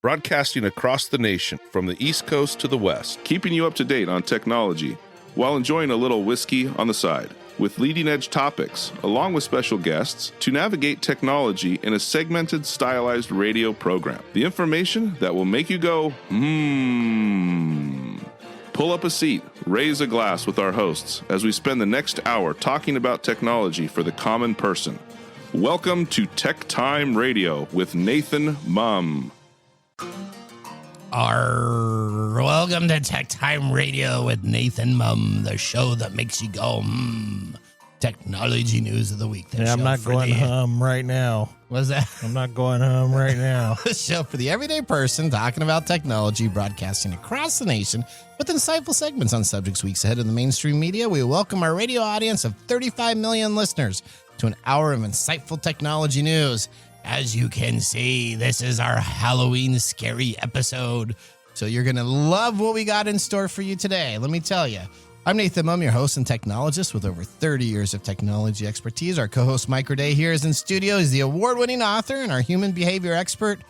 broadcasting across the nation from the East Coast to the West, keeping you up to date on technology while enjoying a little whiskey on the side, with leading-edge topics, along with special guests, to navigate technology in a segmented, stylized radio program. The information that will make you go, Pull up a seat, raise a glass with our hosts as we spend the next hour talking about technology for the common person. Welcome to TechTime Radio with Nathan Mumm. Welcome to TechTime Radio with Nathan Mumm, the show that makes you go, Technology news of the week. I'm not going hum right now. What's that? I'm not going hum right now. The show for the everyday person talking about technology, broadcasting across the nation with insightful segments on subjects weeks ahead of the mainstream media. We welcome our radio audience of 35 million listeners to an hour of insightful technology news. As you can see, this is our Halloween scary episode. So you're going to love what we got in store for you today. Let me tell you. I'm Nathan Mumm, your host and technologist with over 30 years of technology expertise. Our co-host Mike Day here is in studio. He's the award-winning author and our human behavior expert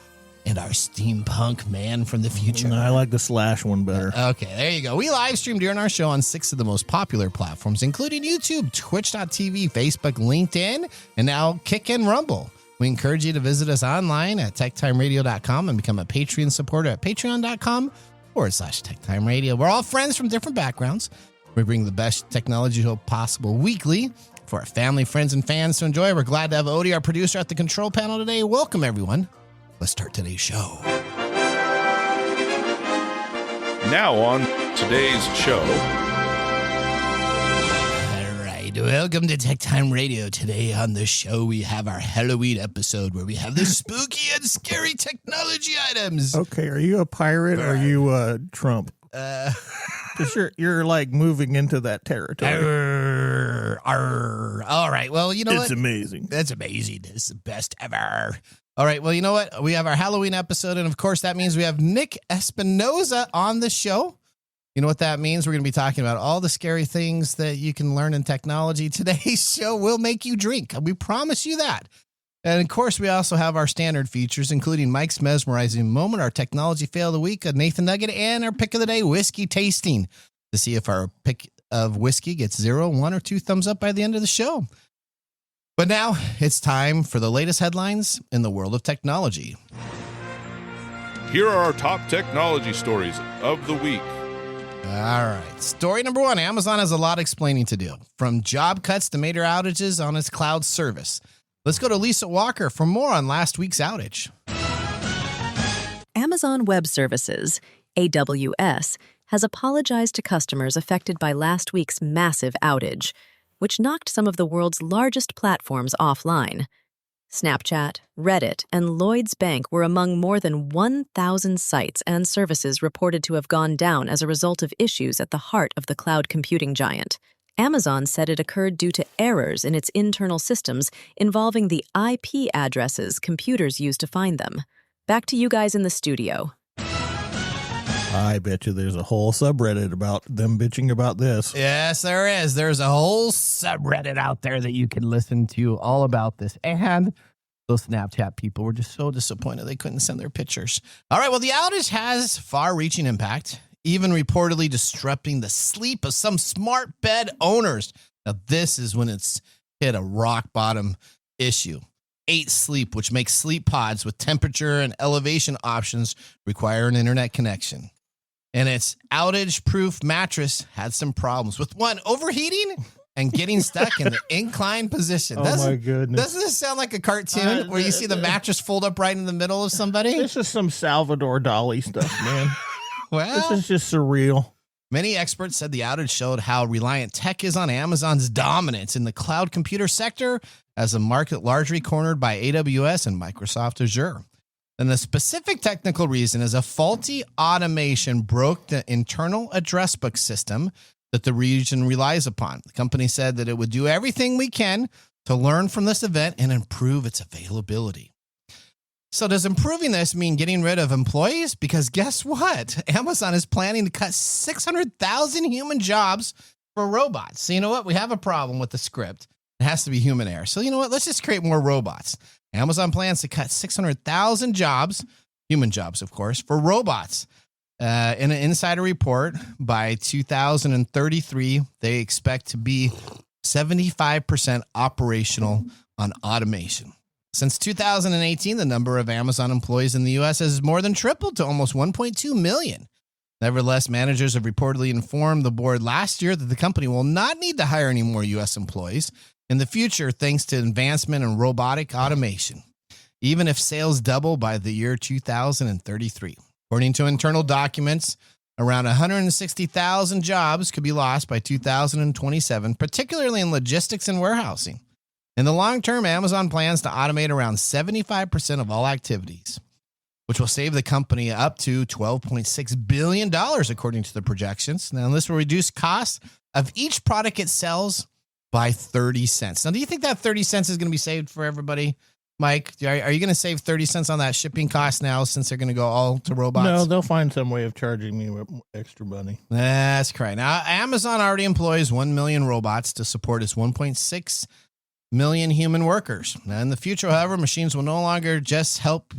and our steampunk man from the future. I like the slash one better. Okay, there you go. We live stream during our show on 6 of the most popular platforms, including YouTube, Twitch.tv, Facebook, LinkedIn, and now Kick and Rumble. We encourage you to visit us online at techtimeradio.com and become a Patreon supporter at patreon.com/techtimeradio. We're all friends from different backgrounds. We bring the best technology show possible weekly for our family, friends, and fans to enjoy. We're glad to have Odie, our producer, at the control panel today. Welcome, everyone. Let's start today's show. Now on today's show. All right, welcome to Tech Time Radio. Today on the show, we have our Halloween episode where we have the spooky and scary technology items. Okay, are you a pirate or are you Trump? Because you're like moving into that territory. All right. Well, you know what? It's amazing. That's amazing. It's the best ever. All right. Well, you know what? We have our Halloween episode. And of course, that means we have Nick Espinosa on the show. You know what that means? We're going to be talking about all the scary things that you can learn in technology. Today's show will make you drink. We promise you that. And, of course, we also have our standard features, including Mike's mesmerizing moment, our technology fail of the week, a Nathan Nugget, and our pick of the day, whiskey tasting, to see if our pick of whiskey gets 0, 1, or 2 thumbs up by the end of the show. But now it's time for the latest headlines in the world of technology. Here are our top technology stories of the week. All right. Story number 1, Amazon has a lot of explaining to do, from job cuts to major outages on its cloud service. Let's go to Lisa Walker for more on last week's outage. Amazon Web Services, AWS, has apologized to customers affected by last week's massive outage, which knocked some of the world's largest platforms offline. Snapchat, Reddit, and Lloyds Bank were among more than 1,000 sites and services reported to have gone down as a result of issues at the heart of the cloud computing giant. Amazon said it occurred due to errors in its internal systems involving the IP addresses computers use to find them. Back to you guys in the studio. I bet you there's a whole subreddit about them bitching about this. Yes, there is. There's a whole subreddit out there that you can listen to all about this. And those Snapchat people were just so disappointed they couldn't send their pictures. All right, well, the outage has far-reaching impact, even reportedly disrupting the sleep of some smart bed owners. Now, this is when it's hit a rock-bottom issue. 8 Sleep, which makes sleep pods with temperature and elevation options, require an internet connection. And its outage-proof mattress had some problems with, one, overheating and getting stuck in the inclined position. My goodness. Doesn't this sound like a cartoon where you see the mattress fold up right in the middle of somebody? This is some Salvador Dali stuff, man. Well, this is just surreal. Many experts said the outage showed how reliant tech is on Amazon's dominance in the cloud computer sector as a market largely cornered by AWS and Microsoft Azure. And the specific technical reason is a faulty automation broke the internal address book system that the region relies upon. The company said that it would do everything we can to learn from this event and improve its availability. So does improving this mean getting rid of employees? Because guess what? Amazon is planning to cut 600,000 human jobs for robots. So you know what? We have a problem with the script. It has to be human error. So you know what? Let's just create more robots. Amazon plans to cut 600,000 jobs human jobs, of course, for robots. In an insider report, by 2033, they expect to be 75% operational on automation. Since 2018, the number of Amazon employees in the U.S. has more than tripled to almost 1.2 million. Nevertheless, managers have reportedly informed the board last year that the company will not need to hire any more U.S. employees in the future thanks to advancement in robotic automation, even if sales double by the year 2033. According to internal documents, around 160,000 jobs could be lost by 2027, particularly in logistics and warehousing. In the long term, Amazon plans to automate around 75% of all activities, which will save the company up to $12.6 billion, according to the projections. Now, this will reduce costs of each product it sells by 30 cents. Now, do you think that 30 cents is going to be saved for everybody? Mike, are you going to save 30 cents on that shipping cost now since they're going to go all to robots? No, they'll find some way of charging me with extra money. That's correct. Now, Amazon already employs 1 million robots to support its 1.6 million human workers. Now, in the future, however, machines will no longer just help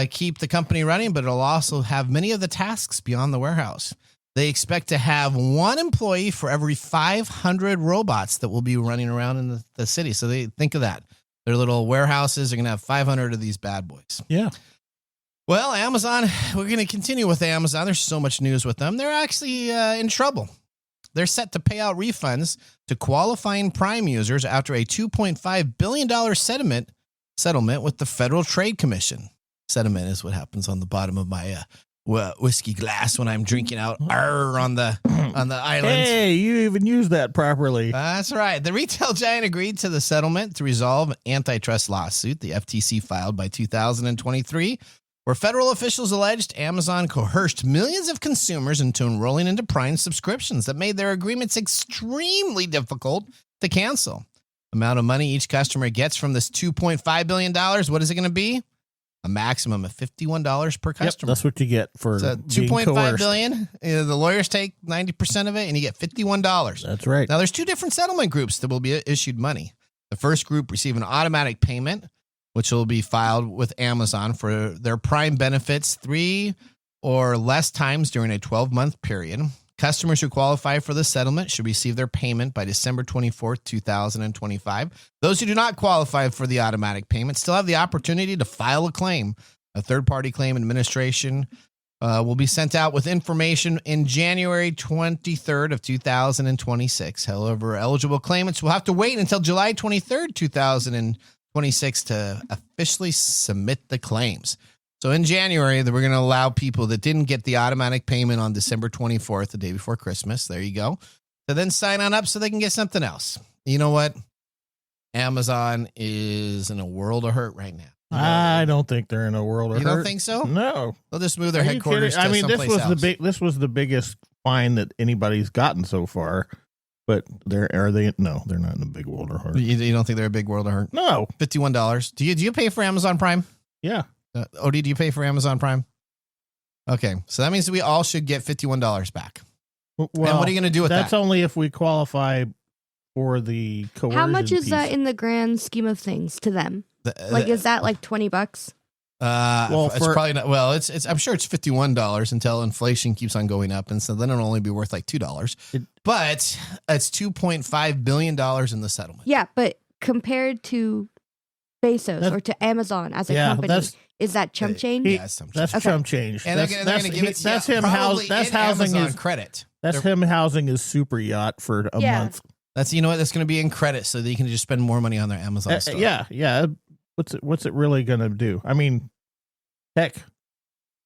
keep the company running, but it'll also have many of the tasks beyond the warehouse. They expect to have one employee for every 500 robots that will be running around in the city. So they think of that. Their little warehouses are going to have 500 of these bad boys. Yeah. Well, Amazon, we're going to continue with Amazon. There's so much news with them. They're actually in trouble. They're set to pay out refunds to qualifying Prime users after a $2.5 billion settlement with the Federal Trade Commission. Settlement is what happens on the bottom of my whiskey glass when I'm drinking out on the island. Hey, you even used that properly. That's right. The retail giant agreed to the settlement to resolve an antitrust lawsuit the FTC filed by 2023, where federal officials alleged Amazon coerced millions of consumers into enrolling into Prime subscriptions that made their agreements extremely difficult to cancel. The amount of money each customer gets from this $2.5 billion, what is it going to be? A maximum of $51 per customer. Yep, that's what you get for so being $2.5 coerced. billion. The lawyers take 90% of it, and you get $51. That's right. Now, there's two different settlement groups that will be issued money. The first group receive an automatic payment, which will be filed with Amazon for their Prime benefits 3 or less times during a 12-month period. Customers who qualify for the settlement should receive their payment by December 24th, 2025. Those who do not qualify for the automatic payment still have the opportunity to file a claim. A third-party claim administration will be sent out with information in January 23rd of 2026. However, eligible claimants will have to wait until July 23rd, 2026 to officially submit the claims. So in January, we're going to allow people that didn't get the automatic payment on December 24th, the day before Christmas, there you go, to then sign on up so they can get something else. You know what? Amazon is in a world of hurt right now. I don't think they're in a world of hurt. You don't think so? No. They'll just move their Are you headquarters kidding? to this was someplace else. this was the biggest fine that anybody's gotten so far. But are they? No, they're not in a big world of hurt. You don't think they're a big world of hurt? No. $51. Do you pay for Amazon Prime? Yeah. Odie, do you pay for Amazon Prime? Okay, so that means that we all should get $51 back. Well, and what are you going to do with that's that? only if we qualify for the coercion. How much is piece. that in the grand scheme of things to them? Is that like $20? It's probably not. Well, it's. I'm sure it's $51 until inflation keeps on going up, and so then it'll only be worth like $2. But it's $2.5 billion in the settlement. Yeah, but compared to Bezos or to Amazon as a company, is that chump change? That's chump change. And they're going to give it. That's him. That's housing Amazon his credit. That's him housing his super yacht for a month. That's that's going to be in credit, so that you can just spend more money on their Amazon store. Yeah. What's it really going to do? I mean, heck,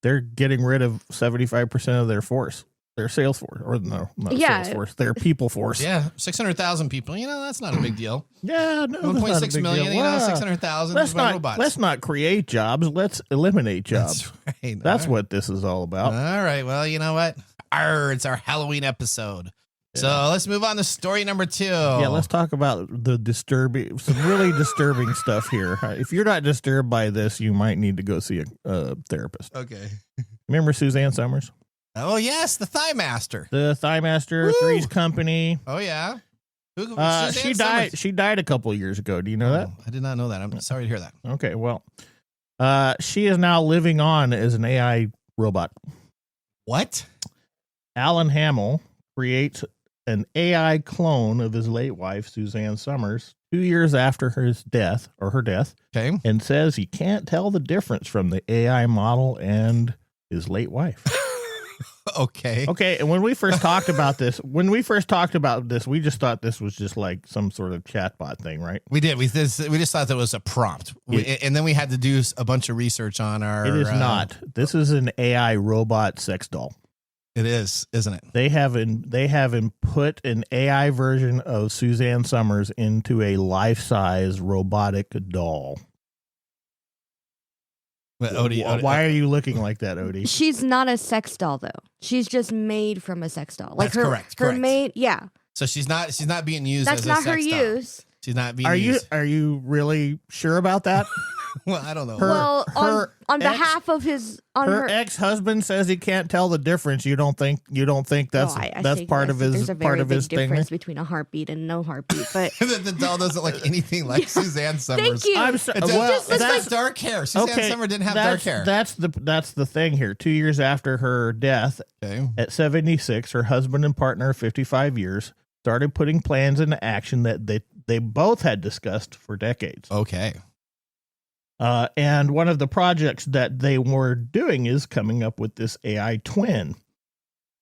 they're getting rid of 75% of their force. Their sales force, or not sales force, their people force. Yeah, 600,000 people. That's not a big deal. Yeah, no, 1.6 million. 600,000. Let's not create jobs. Let's eliminate jobs. That's right. That's what this is all about. All right. Well, you know what? It's our Halloween episode. Yeah. So let's move on to story number 2. Yeah, let's talk about some really disturbing stuff here. If you're not disturbed by this, you might need to go see a therapist. Okay. Remember Suzanne Somers? Oh, yes, the Thigh Master. The Thigh Master, Three's Company. Oh, yeah. She died a couple of years ago. Do you know that? I did not know that. I'm sorry to hear that. Okay, well, She is now living on as an AI robot. What? Alan Hamill creates an AI clone of his late wife, Suzanne Somers, 2 years after her death, Okay. and says he can't tell the difference from the AI model and his late wife. Okay. Okay, and when we first talked about this, we just thought this was just like some sort of chatbot thing, right? We did. We just thought that was a prompt, and then we had to do a bunch of research on our. It is not. This is an AI robot sex doll. It is, isn't it? They have put an AI version of Suzanne Somers into a life-size robotic doll. But Odie, why are you looking like that, Odie? She's not a sex doll though. She's just made from a sex doll. Like That's correct. Her made, yeah. So she's not being used. That's as not a sex her doll. use. She's not being used. Are you really sure about that? Well, I don't know. On behalf of her ex-husband says he can't tell the difference. You don't think that's I part of his there's a very big thing? difference between a heartbeat and no heartbeat, but the doll doesn't look anything like Suzanne Somers. Thank you. It just looks like dark hair. Suzanne Somers didn't have dark hair. That's the thing here. 2 years after her death, at 76, her husband and partner of 55 years started putting plans into action that they both had discussed for decades. Okay. And one of the projects that they were doing is coming up with this AI twin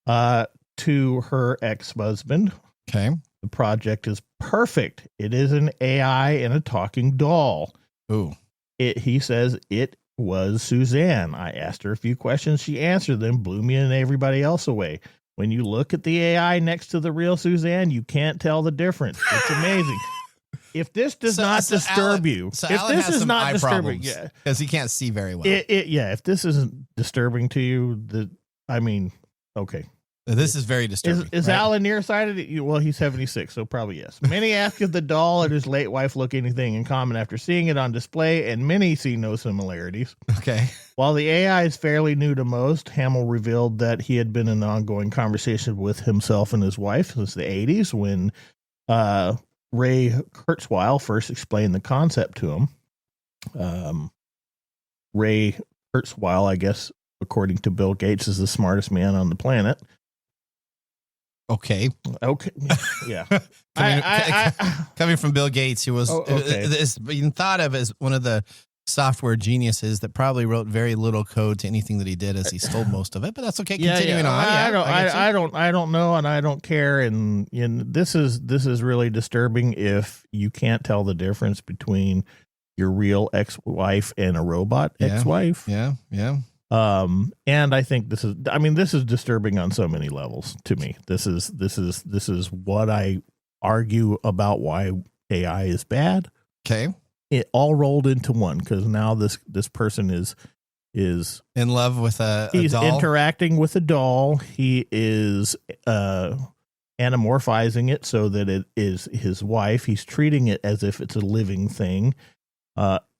to her ex-husband. Okay. The project is perfect. It is an AI and a talking doll. Ooh. He says it was Suzanne. I asked her a few questions. She answered them, blew me and everybody else away. When you look at the AI next to the real Suzanne, you can't tell the difference. It's amazing. If this does not disturb you, if Alan this has is some not eye disturbing, problems, because he can't see very well. If this isn't disturbing to you, okay. This is very disturbing. Is right? Alan nearsighted? Well, he's 76, so probably yes. Many ask if the doll and his late wife look anything in common after seeing it on display, and many see no similarities. Okay. While the AI is fairly new to most, Hamill revealed that he had been in an ongoing conversation with himself and his wife since the 80s when Ray Kurzweil first explained the concept to him. Ray Kurzweil, I guess, according to Bill Gates, is the smartest man on the planet. Okay. Yeah. Coming from Bill Gates, who was being thought of as one of the software geniuses that probably wrote very little code to anything that he did, as he stole most of it. But that's okay. Continuing on. I don't know, and I don't care. And this is really disturbing if you can't tell the difference between your real ex-wife and a robot ex-wife. Yeah. And I think this is disturbing on so many levels to me. This is what I argue about why AI is bad. Okay. It all rolled into one, because now this person is in love with he's doll. Interacting with a doll. He is anamorphizing it so that it is his wife. He's treating it as if it's a living thing,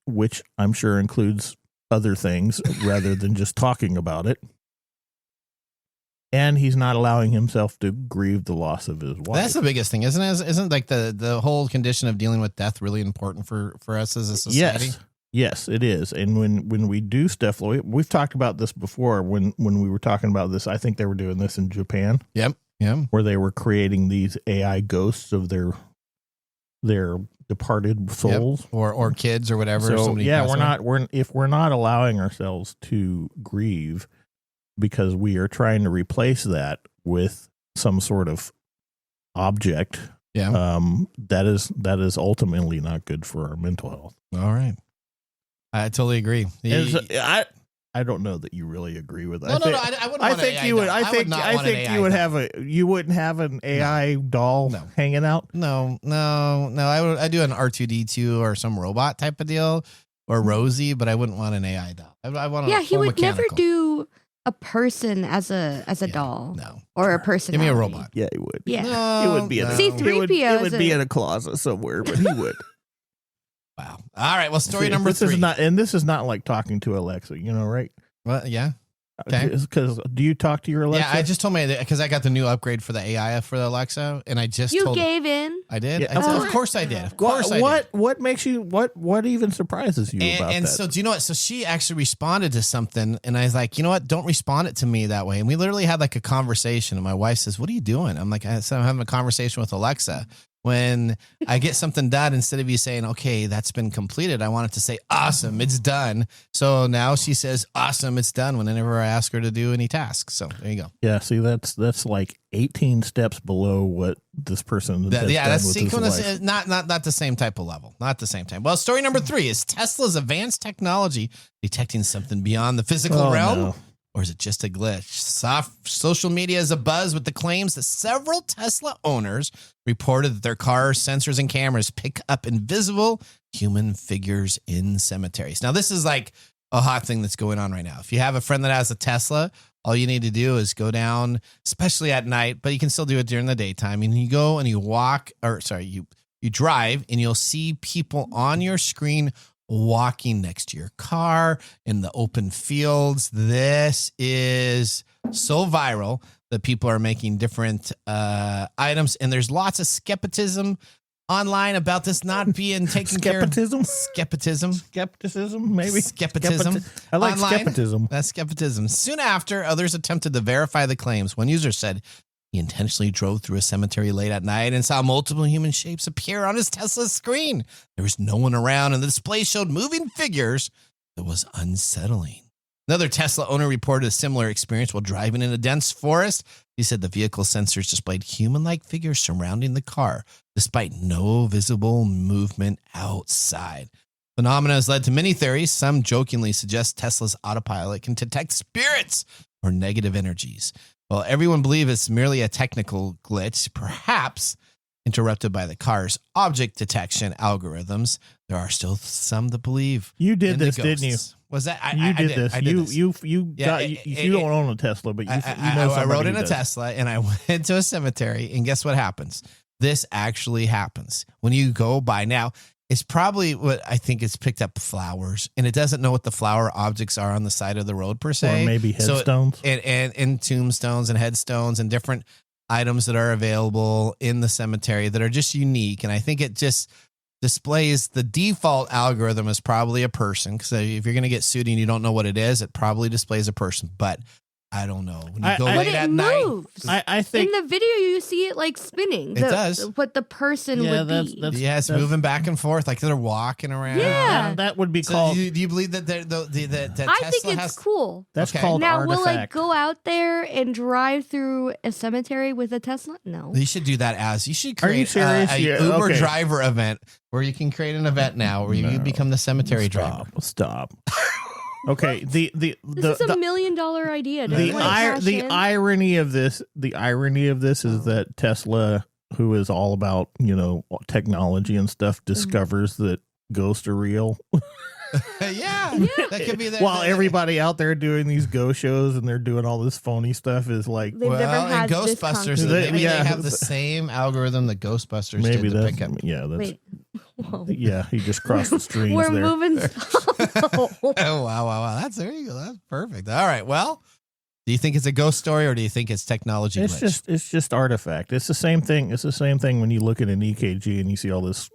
which I'm sure includes other things rather than just talking about it. And he's not allowing himself to grieve the loss of his wife. That's the biggest thing, isn't it? Isn't like the whole condition of dealing with death really important for us as a society? Yes, it is. And when we do stuff, we've talked about this before. When we were talking about this, I think they were doing this in Japan. Yep. Where they were creating these AI ghosts of their departed souls, or kids or whatever. So we're not allowing ourselves to grieve, because we are trying to replace that with some sort of object. That is ultimately not good for our mental health. All right. I totally agree. I don't know that you really agree with that. No, I wouldn't. I think you would. I think you would have you wouldn't have an AI doll hanging out. No. I do an R2D2 or some robot type of deal, or Rosie, but I wouldn't want an AI doll. I want he would never do a person as a doll. No. Or a person. Give me a robot. Yeah, he would. Yeah. No, it would be in C-3PO. It would be in a closet somewhere, but he would. Wow. All right. Well, story number 3. This is not like talking to Alexa, right? Well, yeah. Okay. Because do you talk to your Alexa? Yeah, I just told me because I got the new upgrade for the AI for the Alexa, and I just You told her. gave in. I did. Yeah, Of course I did. Of course I did. What makes you what even surprises you about And that? so do you know what? So she actually responded to something, and I was like, you know what? Don't respond it to me that way. And we literally had like a conversation. And my wife says, "What are you doing?" I'm like, I'm having a conversation with Alexa. When I get something done, instead of you saying, "Okay, that's been completed," I want it to say, "Awesome, it's done." So now she says, "Awesome, it's done." Whenever I ask her to do any tasks. So there you go. Yeah, see, that's like 18 steps below what this person has done that's with his life. not the same type of level. Not the same time. Well, story number 3 is Tesla's advanced technology detecting something beyond the physical realm. No. Or is it just a glitch? Social media is abuzz with the claims that several Tesla owners reported that their car sensors and cameras pick up invisible human figures in cemeteries. Now, this is like a hot thing that's going on right now. If you have a friend that has a Tesla, all you need to do is go down, especially at night, but you can still do it during the daytime. And you go and you drive and you'll see people on your screen walking next to your car in the open fields. This is so viral that people are making different items, and there's lots of skepticism online about this not being taken care of. Skepticism, maybe. Skepticism. I like online. skepticism. That's skepticism. Soon after, others attempted to verify the claims. One user said he intentionally drove through a cemetery late at night and saw multiple human shapes appear on his Tesla screen. There was no one around, and the display showed moving figures that was unsettling. Another Tesla owner reported a similar experience while driving in a dense forest. He said the vehicle sensors displayed human-like figures surrounding the car, despite no visible movement outside. Phenomena has led to many theories. Some jokingly suggest Tesla's autopilot can detect spirits or negative energies. Well, everyone believes it's merely a technical glitch, perhaps interrupted by the car's object detection algorithms. There are still some that believe you did in this, the didn't you? ghosts. Was that You did this? I did this. You don't own a Tesla, but I rode in a Tesla and I went to a cemetery, and guess what happens? This actually happens when you go by. Now, it's probably what I think is picked up flowers, and it doesn't know what the flower objects are on the side of the road per se. Or maybe headstones. And tombstones and headstones and different items that are available in the cemetery that are just unique. And I think it just displays the default algorithm is probably a person. Because if you're going to get sued and you don't know what it is, it probably displays a person. But I don't know. When you go late at night, I think in the video you see it like spinning. It does. What the person would be. It's moving back and forth like they're walking around. Yeah, that would be So called. do you believe that I think Tesla it's cool. That's Okay. called Now, artifact. will I go out there and drive through a cemetery with a Tesla? No. You should do that you should Are you create serious? a Yeah, Uber okay. driver event where you can create an event now where you become the cemetery driver. Stop. Okay. This is a $1 million idea. The irony of this is that Tesla, who is all about technology and stuff, discovers that ghosts are real. yeah, that could be that. While everybody out there doing these ghost shows and they're doing all this phony stuff is like, They've never had in this Ghostbusters, concrete. maybe they have the same algorithm that Ghostbusters maybe did to that's pick up. Wait. Whoa. Yeah, he just crossed the streams We're there. moving. Oh, wow. There you go. That's perfect. All right. Well, do you think it's a ghost story or do you think it's technology glitch? It's just artifact. It's the same thing. It's the same thing when you look at an EKG and you see all this.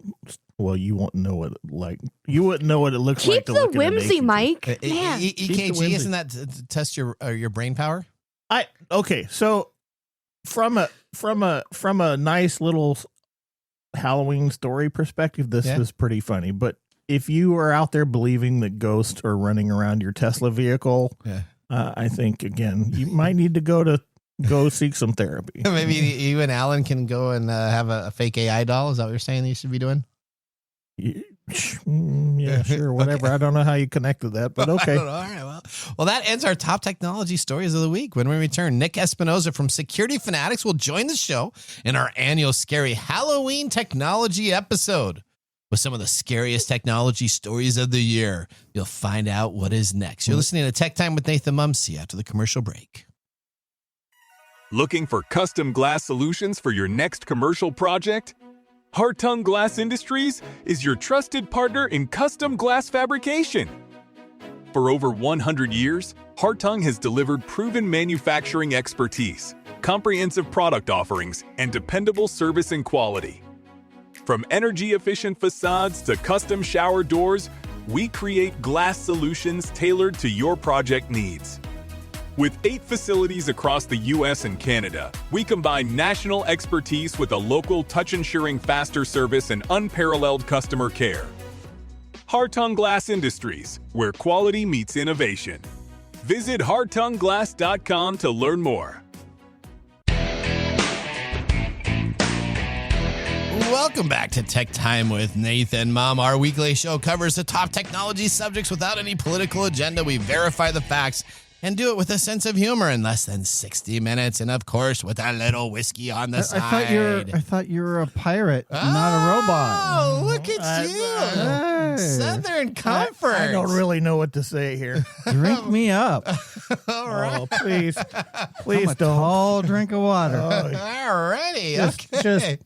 Well, you won't know what you wouldn't know what it looks like. Keep the whimsy, Mike. Man. EKG, isn't that to test your brain power? Okay. So from a nice little Halloween story perspective, this was pretty funny. But if you are out there believing that ghosts are running around your Tesla vehicle, I think again you might need to go seek some therapy. Maybe you and Alan can go and have a fake AI doll. Is that what you're saying you should be doing? Yeah, sure, whatever. Okay. I don't know how you connected that, but okay. All right, well, that ends our top technology stories of the week. When we return, Nick Espinosa from Security Fanatics will join the show in our annual scary Halloween technology episode with some of the scariest technology stories of the year. You'll find out what is next. You're listening to Tech Time with Nathan Mumm. See you after the commercial break. Looking for custom glass solutions for your next commercial project? Hartung Glass Industries is your trusted partner in custom glass fabrication. For over 100 years, Hartung has delivered proven manufacturing expertise, comprehensive product offerings, and dependable service and quality. From energy-efficient facades to custom shower doors, we create glass solutions tailored to your project needs. With 8 facilities across the U.S. and Canada, we combine national expertise with a local touch-ensuring faster service and unparalleled customer care. Hartung Glass Industries, where quality meets innovation. Visit hartungglass.com to learn more. Welcome back to Tech Time with Nathan Mumm. Our weekly show covers the top technology subjects without any political agenda. We verify the facts and do it with a sense of humor in less than 60 minutes. And of course, with a little whiskey on the side. I thought you were a pirate, not a robot. Oh, look at you. Southern Comfort. I don't really know what to say here. Drink me up. All right. Oh, please I'm a don't. tall drink of water. All righty. Just- Okay.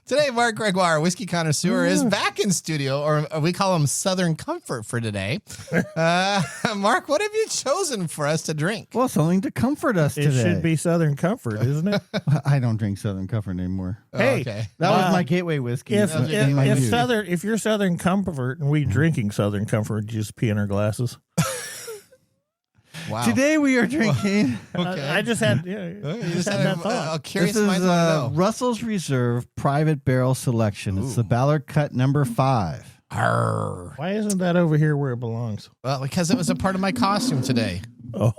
Today, Mark Gregoire, whiskey connoisseur, is back in studio, or we call him Southern Comfort for today. Mark, what have you chosen for us to drink? Well, something to comfort us It today. should be Southern Comfort, isn't it? I don't drink Southern Comfort anymore. Hey, okay. That was my gateway whiskey. If you're Southern Comfort and we drinking Southern Comfort, just pee in our glasses. Wow. Today we are drinking. Okay. I just had, You just had that thought. Curious This is minds want to know. Russell's Reserve Private Barrel Selection. It's the Ballard Cut number 5. Arr. Why isn't that over here where it belongs? Well, because it was a part of my costume today. Oh,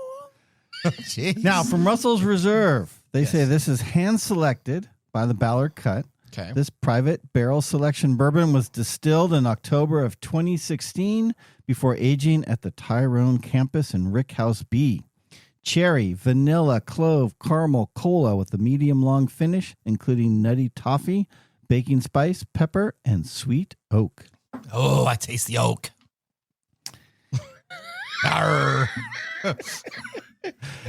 Jeez. Now, from Russell's Reserve, they say this is hand selected by the Ballard Cut. Okay. This private barrel selection bourbon was distilled in October of 2016 before aging at the Tyrone campus in Rickhouse B. Cherry, vanilla, clove, caramel, cola with a medium long finish, including nutty toffee, baking spice, pepper, and sweet oak. Oh, I taste the oak. Arr.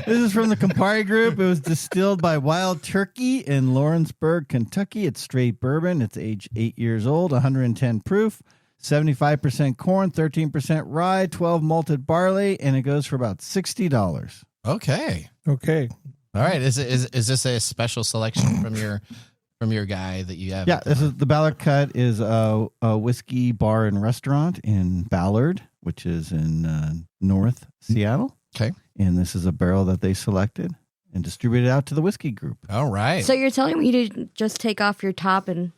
This is from the Campari Group. It was distilled by Wild Turkey in Lawrenceburg, Kentucky. It's straight bourbon. It's aged 8 years old, 110 proof, 75% corn, 13% rye, 12 malted barley, and it goes for about $60. Okay. okay. All right. Is this a special selection from your guy that you have? Yeah, this is the Ballard Cut is a whiskey bar and restaurant in Ballard, which is in North Seattle. Okay. And this is a barrel that they selected and distributed out to the whiskey group. All right. So you're telling me to just take off your top and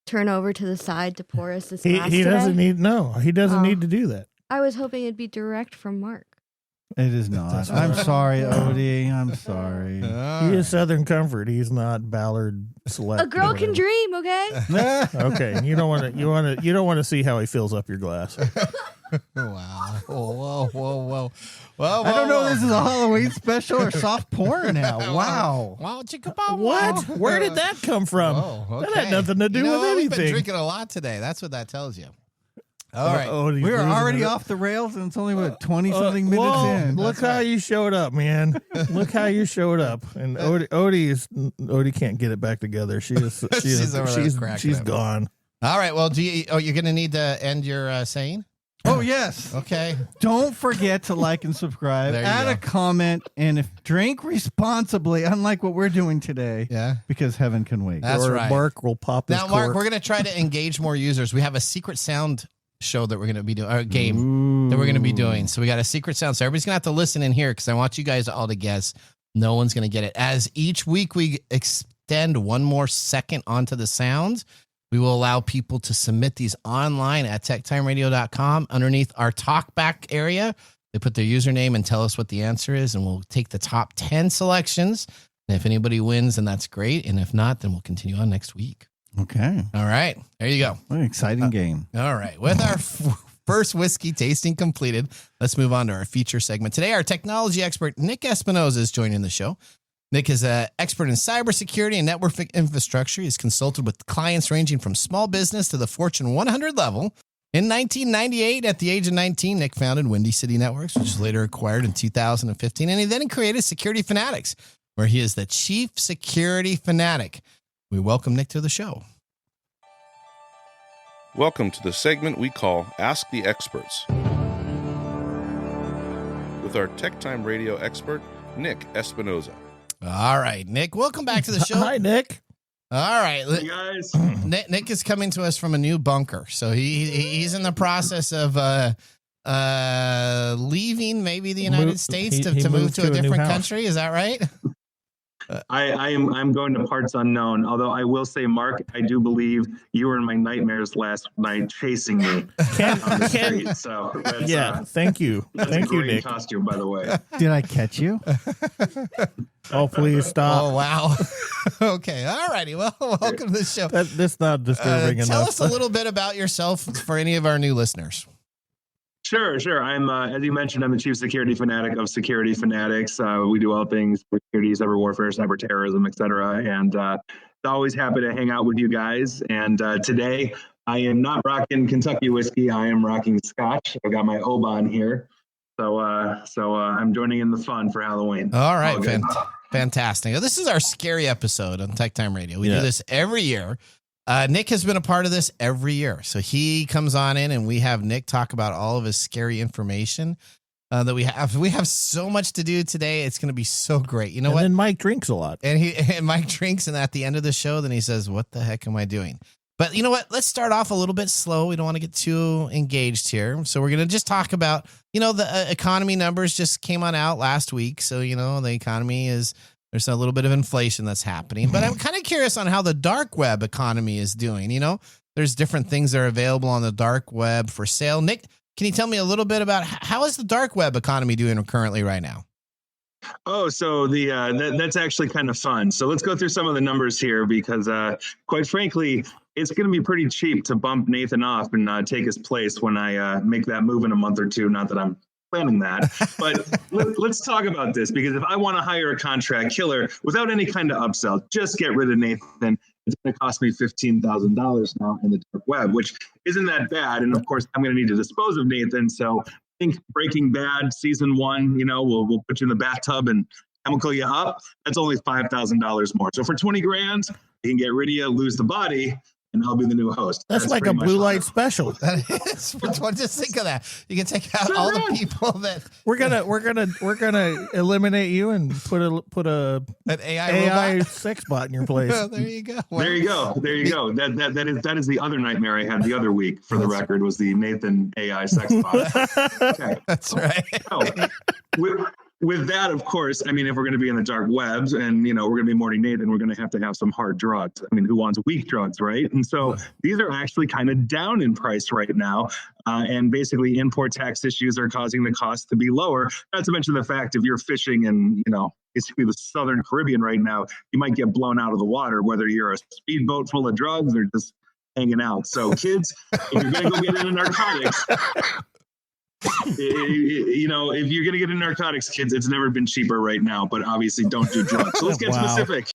turn over to the side to pour us this glass He today? doesn't need to do that. I was hoping it'd be direct from Mark. It is not. I'm sorry, Odie. I'm sorry. He is Southern Comfort. He's not Ballard Select. A girl can dream, okay? Okay, you don't want to see how he fills up your glass. Wow. Whoa. Well, I don't know if this is a Halloween special or soft porn now. Wow. Wow, chicka What? Where did that come from? Oh, That had nothing to do with We've been anything. drinking a lot today. That's what that tells you. All right. Odie's We are losing already it. off the rails, and it's only, 20-something minutes Whoa, in. Look how you showed up, man. Look how you showed up. And Odie can't get it back together. She's over there cracking up. gone. All right. Well, you're going to need to end your saying? Oh, yes. Okay. Don't forget to like and subscribe. There you Add go. a comment, and drink responsibly, unlike what we're doing today. Yeah. Because heaven can wait. That's or right. Mark will pop this Now, Mark, cork. we're going to try to engage more users. We have a secret sound show that we're going to be doing, or a game that we're going to be doing. So we got a secret sound. So everybody's going to have to listen in here because I want you guys all to guess. No one's going to get it. As each week we extend one more second onto the sounds, we will allow people to submit these online at techtimeradio.com underneath our talkback area. They put their username and tell us what the answer is, and we'll take the top 10 selections. And if anybody wins, then that's great. And if not, then we'll continue on next week. Okay. All right. There you go. What an exciting game. All right. With our first whiskey tasting completed, let's move on to our feature segment. Today, our technology expert, Nick Espinosa, is joining the show. Nick is an expert in cybersecurity and network infrastructure. He's consulted with clients ranging from small business to the Fortune 100 level. In 1998, at the age of 19, Nick founded Windy City Networks, which was later acquired in 2015. And he then created Security Fanatics, where he is the chief security fanatic. We welcome Nick to the show. Welcome to the segment we call Ask the Experts with our TechTime radio expert, Nick Espinosa. All right, Nick, welcome back to the show. Hi, Nick. All right. Hey, guys. Nick is coming to us from a new bunker. So he's in the process of leaving maybe the United States to move to a different country. Is that right? I'm going to parts unknown. Although I will say, Mark, I do believe you were in my nightmares last night chasing me on the street. So that's, thank you. That's Thank a great you, Nick. costume, by the way. Did I catch you? Oh, please stop. Oh, wow. Okay. All righty. Well, welcome to the show. That's not disturbing enough. Tell us a little bit about yourself for any of our new listeners. Sure. I'm, as you mentioned, I'm the chief security fanatic of Security Fanatics. We do all things security, cyber warfare, cyber terrorism, etc. And always happy to hang out with you guys. And today, I am not rocking Kentucky whiskey. I am rocking Scotch. I've got my Oban here. So I'm joining in the fun for Halloween. All right. Fantastic. This is our scary episode on Tech Time Radio. We do this every year. Nick has been a part of this every year. So he comes on in and we have Nick talk about all of his scary information that we have. We have so much to do today. It's going to be so great. You know what? And Mike drinks a lot. And Mike drinks, and at the end of the show, then he says, what the heck am I doing? But you know what? Let's start off a little bit slow. We don't want to get too engaged here. So we're going to just talk about, the economy numbers just came on out last week. So, the economy there's a little bit of inflation that's happening, but I'm kind of curious on how the dark web economy is doing. There's different things that are available on the dark web for sale. Nick, can you tell me a little bit about how is the dark web economy doing currently right now? Oh, so that's actually kind of fun. So let's go through some of the numbers here because, quite frankly, it's going to be pretty cheap to bump Nathan off and take his place when I make that move in a month or two. Not that I'm planning that, but let's talk about this because if I want to hire a contract killer without any kind of upsell, just get rid of Nathan. It's going to cost me $15,000 now in the dark web, which isn't that bad. And of course, I'm going to need to dispose of Nathan. So I think Breaking Bad season 1, we'll put you in the bathtub and chemical you up. That's only $5,000 more. So for 20 grand, you can get rid of you, lose the body, and I'll be the new host. That's like a blue light special. That is. Just think of that. You can take out all the people that we're gonna eliminate you and put an AI sex bot in your place. Well, there you go. There you go. That is the other nightmare I had the other week. For the record, was the Nathan AI sex bot. Okay. That's right. So, with that, of course, I mean, if we're going to be in the dark webs and, we're going to be mourning Nathan, we're going to have some hard drugs. I mean, who wants weak drugs, right? And so these are actually kind of down in price right now. And basically import tax issues are causing the cost to be lower. Not to mention the fact if you're fishing in, basically the Southern Caribbean right now, you might get blown out of the water, whether you're a speedboat full of drugs or just hanging out. So kids, if you're going to go get into narcotics, if you're going to get into narcotics, kids, it's never been cheaper right now, but obviously don't do drugs. So let's get specific.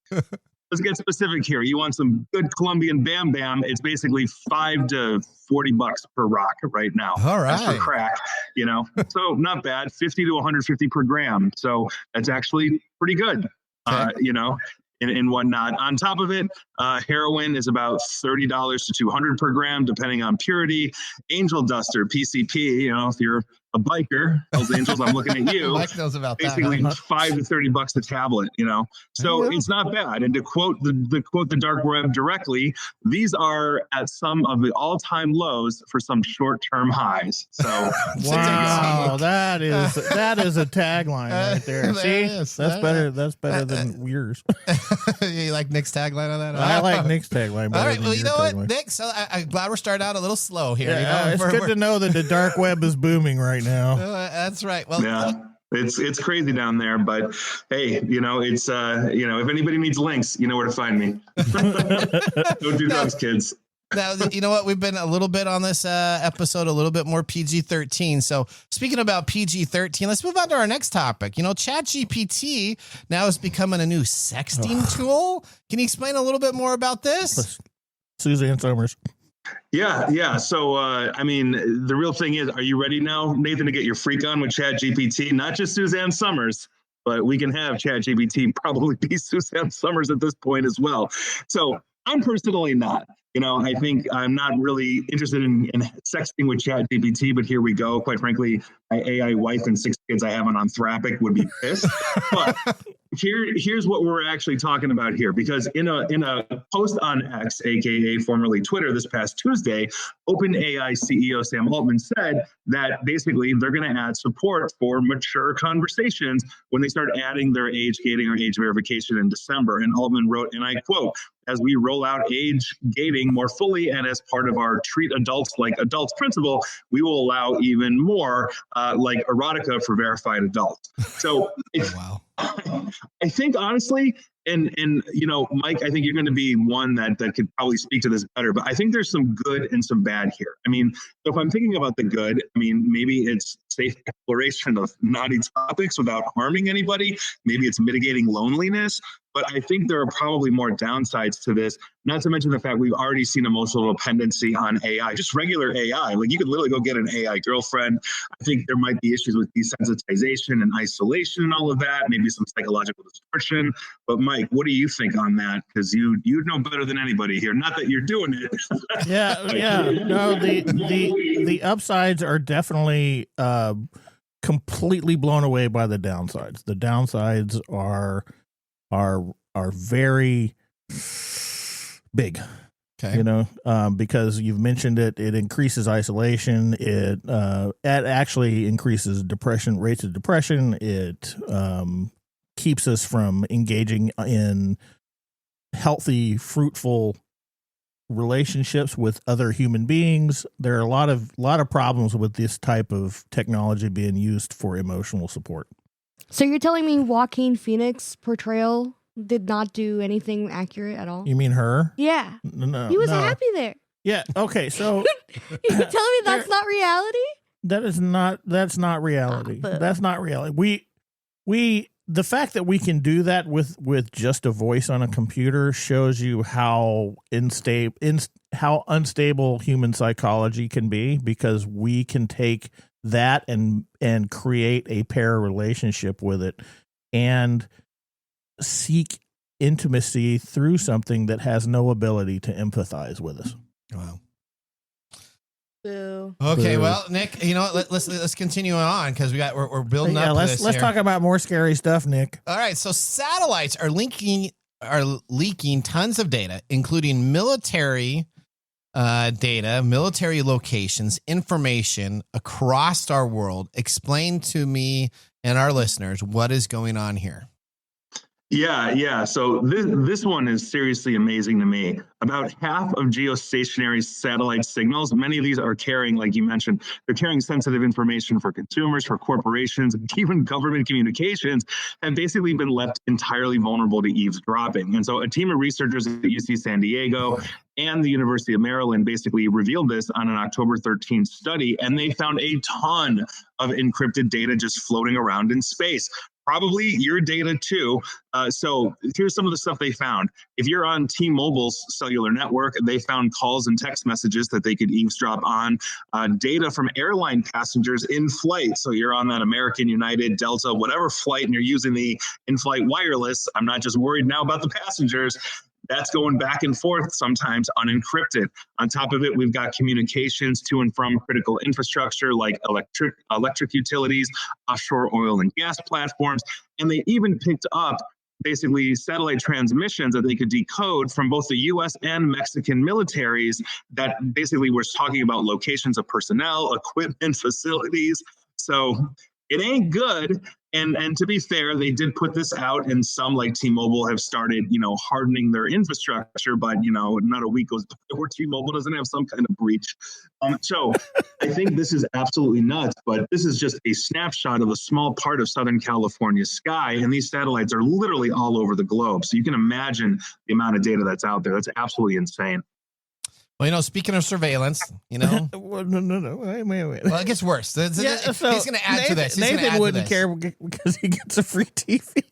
Let's get specific here. You want some good Colombian Bam Bam. It's basically $5 to $40 per rock right now. All right. That's for crack, so not bad. 50 to 150 per gram. So that's actually pretty good, and whatnot. On top of it, heroin is about $30 to $200 per gram, depending on purity. Angel Duster, PCP, if you're a biker, Hells Angels, I'm looking at you. Mike knows about basically that. $5 to $30 a tablet, So it's not bad. And to quote the dark web directly, these are at some of the all-time lows for some short-term highs. So wow, that is a tagline right there. See, that's better than yours. You like Nick's tagline on that? I like Nick's tagline. All right, well, you know what, Nick? So I'm glad we're starting out a little slow here. Yeah, it's good to know that the dark web is booming right now. That's right. Well, yeah. It's crazy down there, but hey, it's if anybody needs links, you know where to find me. Don't do drugs, kids. Now, you know what? We've been a little bit on this episode, a little bit more PG-13. So speaking about PG-13, let's move on to our next topic. ChatGPT now is becoming a new sexting tool. Can you explain a little bit more about this? Suzanne Somers. Yeah. So, the real thing is, are you ready now, Nathan, to get your freak on with ChatGPT? Not just Suzanne Somers, but we can have ChatGPT probably be Suzanne Somers at this point as well. So I'm personally not. I think I'm not really interested in sexting with ChatGPT, but here we go. Quite frankly, my AI wife and 6 kids I have on Anthropic would be pissed. But here's what we're actually talking about here, because in a post on X, aka formerly Twitter, this past Tuesday, OpenAI CEO Sam Altman said that basically they're going to add support for mature conversations when they start adding their age gating or age verification in December. And Altman wrote, and I quote, "As we roll out age gating more fully and as part of our treat adults like adults principle, we will allow even more like erotica for verified adults." So wow. I think honestly, and Mike, I think you're going to be one that could probably speak to this better, but I think there's some good and some bad here. I mean, so if I'm thinking about the good, I mean, maybe it's safe exploration of naughty topics without harming anybody. Maybe it's mitigating loneliness. But I think there are probably more downsides to this, not to mention the fact we've already seen emotional dependency on AI, just regular AI. Like you could literally go get an AI girlfriend. I think there might be issues with desensitization and isolation and all of that, maybe some psychological distortion. But Mike, what do you think on that? Because you know better than anybody here. Not that you're doing it. Yeah. No, the upsides are definitely completely blown away by the downsides. The downsides are very big. Okay. Because you've mentioned it increases isolation. It actually increases rates of depression. It keeps us from engaging in healthy, fruitful relationships with other human beings. There are a lot of problems with this type of technology being used for emotional support. So you're telling me Joaquin Phoenix portrayal did not do anything accurate at all? You mean her? Yeah. No. He was happy there. Yeah. Okay. So you're telling me that's not reality? That's not reality. That's not reality. The fact that we can do that with just a voice on a computer shows you how unstable human psychology can be, because we can take that and create a pair relationship with it and seek intimacy through something that has no ability to empathize with us. Wow. Boo. Okay, Boo. Well, Nick, let's continue on, because we're building up. Let's talk about more scary stuff, Nick. All right, so satellites are leaking tons of data, including military data, military locations, information across our world. Explain to me and our listeners what is going on here. Yeah. So this one is seriously amazing to me. About half of geostationary satellite signals, many of these are carrying, like you mentioned, they're carrying sensitive information for consumers, for corporations, even government communications, have basically been left entirely vulnerable to eavesdropping. And so a team of researchers at UC San Diego and the University of Maryland basically revealed this on an October 13th study, and they found a ton of encrypted data just floating around in space. Probably your data too. So here's some of the stuff they found. If you're on T-Mobile's cellular network, they found calls and text messages that they could eavesdrop on, data from airline passengers in flight. So you're on that American, United, Delta, whatever flight, and you're using the in-flight wireless. I'm not just worried now about the passengers. That's going back and forth, sometimes unencrypted. On top of it, we've got communications to and from critical infrastructure like electric utilities, offshore oil and gas platforms. And they even picked up basically satellite transmissions that they could decode from both the US and Mexican militaries that basically was talking about locations of personnel, equipment, facilities. So it ain't good. And to be fair, they did put this out, and some like T-Mobile have started, hardening their infrastructure, but, not a week goes by where T-Mobile doesn't have some kind of breach. So I think this is absolutely nuts, but this is just a snapshot of a small part of Southern California's sky, and these satellites are literally all over the globe. So you can imagine the amount of data that's out there. That's absolutely insane. Well, speaking of surveillance, No. Wait. Well, it gets worse. So he's going to add to this. Nathan wouldn't care because he gets a free TV.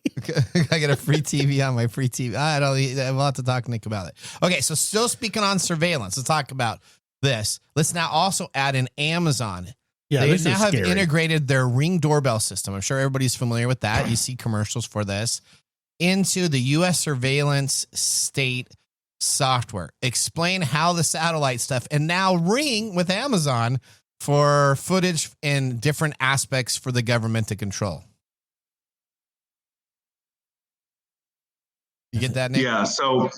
I get a free TV on my free TV. I don't. We'll have to talk to Nick about it. Okay, so still speaking on surveillance, let's talk about this. Let's now also add in Amazon. Yeah, they now have integrated their Ring doorbell system. I'm sure everybody's familiar with that. You see commercials for this into the U.S. surveillance state software. Explain how the satellite stuff, and now Ring with Amazon for footage and different aspects for the government to control. You get that, Nick? Yeah. So,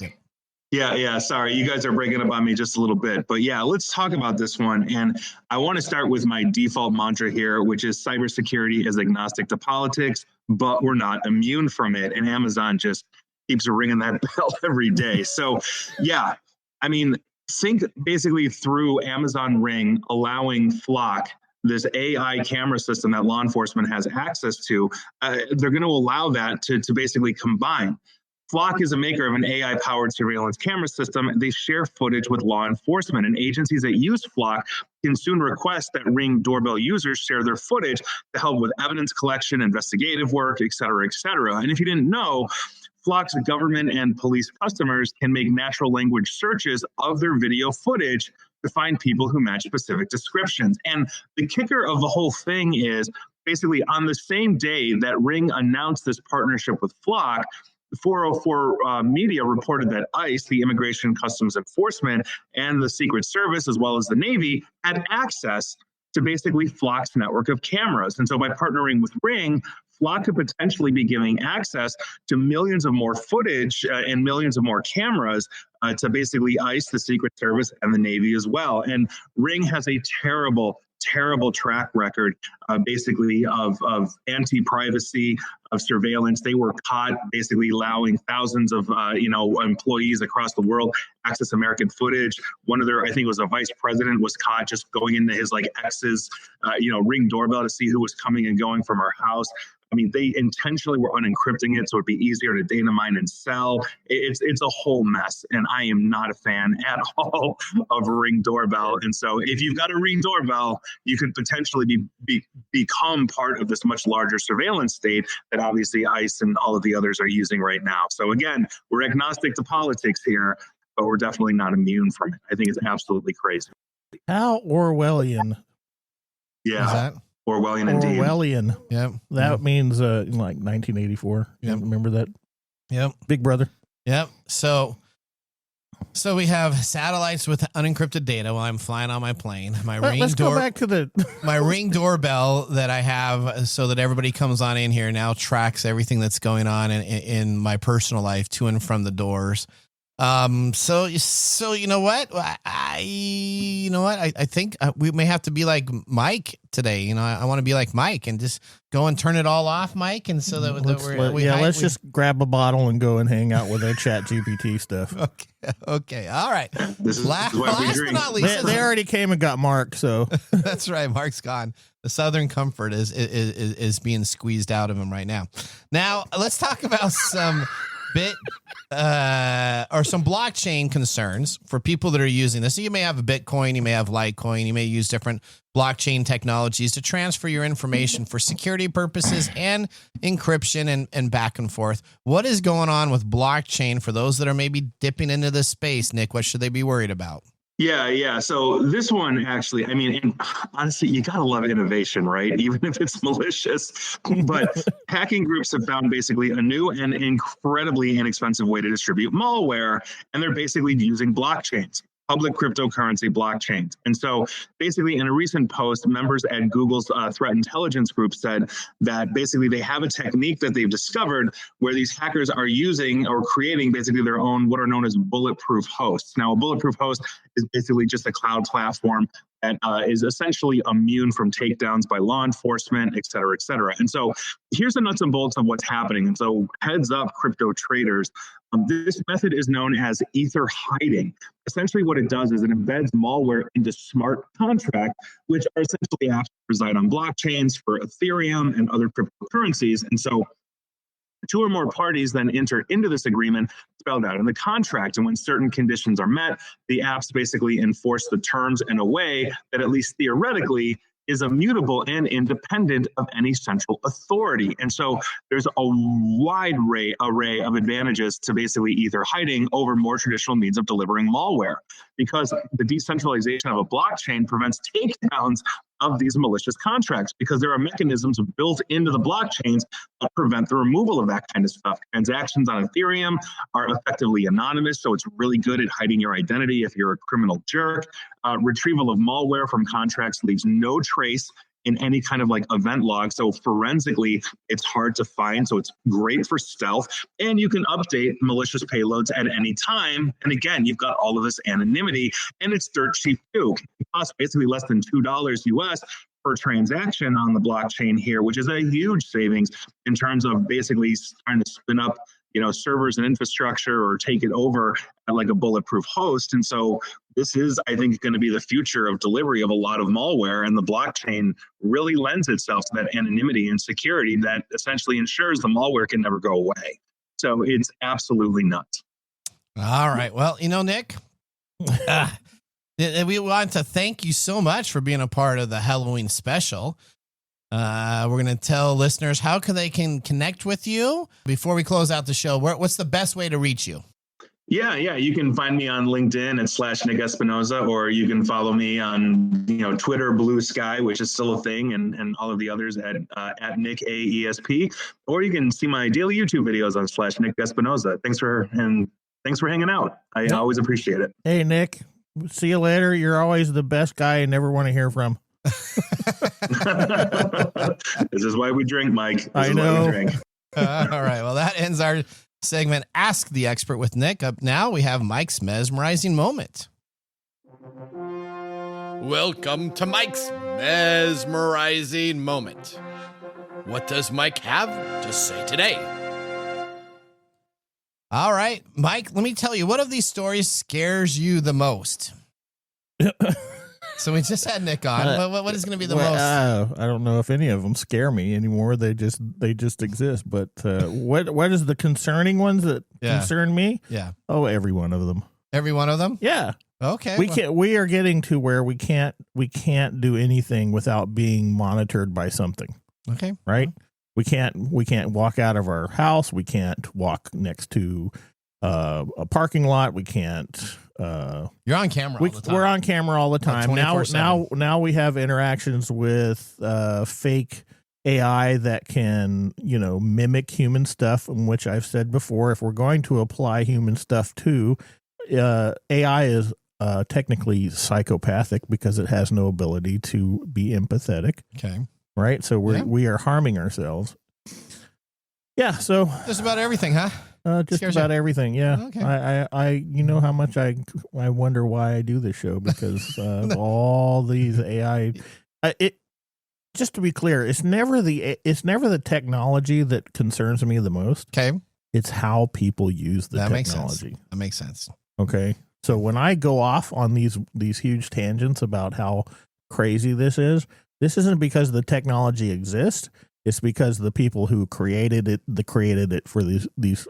yeah. Sorry, you guys are breaking up on me just a little bit. But yeah, let's talk about this one. And I want to start with my default mantra here, which is cybersecurity is agnostic to politics, but we're not immune from it. And Amazon just keeps ringing that bell every day. So, yeah, I mean, think basically through Amazon Ring, allowing Flock, this AI camera system that law enforcement has access to, they're going to allow that to basically combine. Flock is a maker of an AI-powered surveillance camera system. They share footage with law enforcement, and agencies that use Flock can soon request that Ring doorbell users share their footage to help with evidence collection, investigative work, et cetera, et cetera. And if you didn't know, Flock's government and police customers can make natural language searches of their video footage to find people who match specific descriptions. And the kicker of the whole thing is basically on the same day that Ring announced this partnership with Flock, 404 Media reported that ICE, the Immigration Customs Enforcement, and the Secret Service, as well as the Navy, had access to basically Flock's network of cameras. And so by partnering with Ring, Flock could potentially be giving access to millions of more footage and millions of more cameras to basically ICE, the Secret Service, and the Navy as well. And Ring has a terrible track record, basically of anti-privacy, of surveillance. They were caught basically allowing thousands of employees across the world access American footage. One of their, I think it was a vice president, was caught just going into his ex's Ring doorbell to see who was coming and going from her house. I mean, they intentionally were unencrypting it so it'd be easier to data mine and sell. It's a whole mess, and I am not a fan at all of Ring doorbell. And so, if you've got a Ring doorbell, you could potentially become part of this much larger surveillance state that obviously ICE and all of the others are using right now. So again, we're agnostic to politics here, but we're definitely not immune from it. I think it's absolutely crazy. How Orwellian? Yeah. Is that? Orwellian indeed. Orwellian. Yep. That means like 1984. Yep. Remember that? Yep. Big Brother. Yep. So we have satellites with unencrypted data while I'm flying on my plane. Let's go back to the my Ring doorbell that I have so that everybody comes on in here now tracks everything that's going on in my personal life to and from the doors. So you know what? I think we may have to be like Mike today. I want to be like Mike and just go and turn it all off, Mike. And so that let's just grab a bottle and go and hang out with our Chat GPT stuff. Okay. All right. This is last what we but drink. not least, They already came and got Mark. So that's right. Mark's gone. The Southern comfort is being squeezed out of him right now. Now let's talk about some some blockchain concerns for people that are using this. So you may have a Bitcoin, you may have Litecoin, you may use different blockchain technologies to transfer your information for security purposes and encryption and back and forth. What is going on with blockchain for those that are maybe dipping into this space, Nick? What should they be worried about? Yeah. So this one actually, I mean, and honestly, you gotta love innovation, right? Even if it's malicious. But hacking groups have found basically a new and incredibly inexpensive way to distribute malware, and they're basically using blockchains. Public cryptocurrency blockchains. And so basically in a recent post, members at Google's threat intelligence group said that basically they have a technique that they've discovered where these hackers are using or creating basically their own what are known as bulletproof hosts. Now, a bulletproof host is basically just a cloud platform that is essentially immune from takedowns by law enforcement, et cetera, et cetera. And so here's the nuts and bolts of what's happening. And so heads up, crypto traders. This method is known as ether hiding. Essentially what it does is it embeds malware into smart contracts, which are essentially apps that reside on blockchains for Ethereum and other cryptocurrencies. And so two or more parties then enter into this agreement spelled out in the contract. And when certain conditions are met, the apps basically enforce the terms in a way that at least theoretically is immutable and independent of any central authority. And so there's a wide array of advantages to basically ether hiding over more traditional means of delivering malware. because the decentralization of a blockchain prevents takedowns of these malicious contracts, because there are mechanisms built into the blockchains that prevent the removal of that kind of stuff. Transactions on Ethereum are effectively anonymous, so it's really good at hiding your identity if you're a criminal jerk. Retrieval of malware from contracts leaves no trace in any kind of like event log. So forensically, it's hard to find. So it's great for stealth. And you can update malicious payloads at any time. And again, you've got all of this anonymity, and it's dirt cheap too. It costs basically less than $2 US per transaction on the blockchain here, which is a huge savings in terms of basically trying to spin up, servers and infrastructure or take it over at like a bulletproof host. And so this is, I think, going to be the future of delivery of a lot of malware, and the blockchain really lends itself to that anonymity and security that essentially ensures the malware can never go away. So it's absolutely nuts. All right. Well, Nick, we want to thank you so much for being a part of the Halloween special. We're going to tell listeners how they can connect with you. Before we close out the show, what's the best way to reach you? Yeah. You can find me on LinkedIn at /Nick Espinosa, or you can follow me on, Twitter, Blue Sky, which is still a thing, and all of the others at Nick AESP, or you can see my daily YouTube videos on /Nick Espinosa. Thanks for hanging out. I always appreciate it. Hey, Nick, see you later. You're always the best guy I never want to hear from. This is why we drink, Mike. I know. All right. Well, that ends our segment, Ask the Expert with Nick. Up now, we have Mike's mesmerizing moment. Welcome to Mike's mesmerizing moment. What does Mike have to say today? All right, Mike, let me tell you, what of these stories scares you the most? So we just had Nick on. What is going to be the most? I don't know if any of them scare me anymore. They just exist. But what is the concerning ones that concern me? Yeah. Oh, every one of them. Every one of them? Yeah. Okay. We are getting to where we can't do anything without being monitored by something. Okay. Right? We can't walk out of our house. We can't walk next to a parking lot. We can't. You're on camera all the time. We're on camera all the time. Like now we have interactions with fake AI that can, mimic human stuff, in which I've said before, if we're going to apply human stuff to AI is technically psychopathic because it has no ability to be empathetic. Okay. Right? So we are harming ourselves. Yeah, so just about everything, huh? Just about everything, yeah. Okay. I how much I wonder why I do this show, because of all these AI. Just to be clear, it's never the technology that concerns me the most. Okay, it's how people use the technology. That makes sense. Okay, so when I go off on these huge tangents about how crazy this isn't because the technology exists. It's because the people who created it for these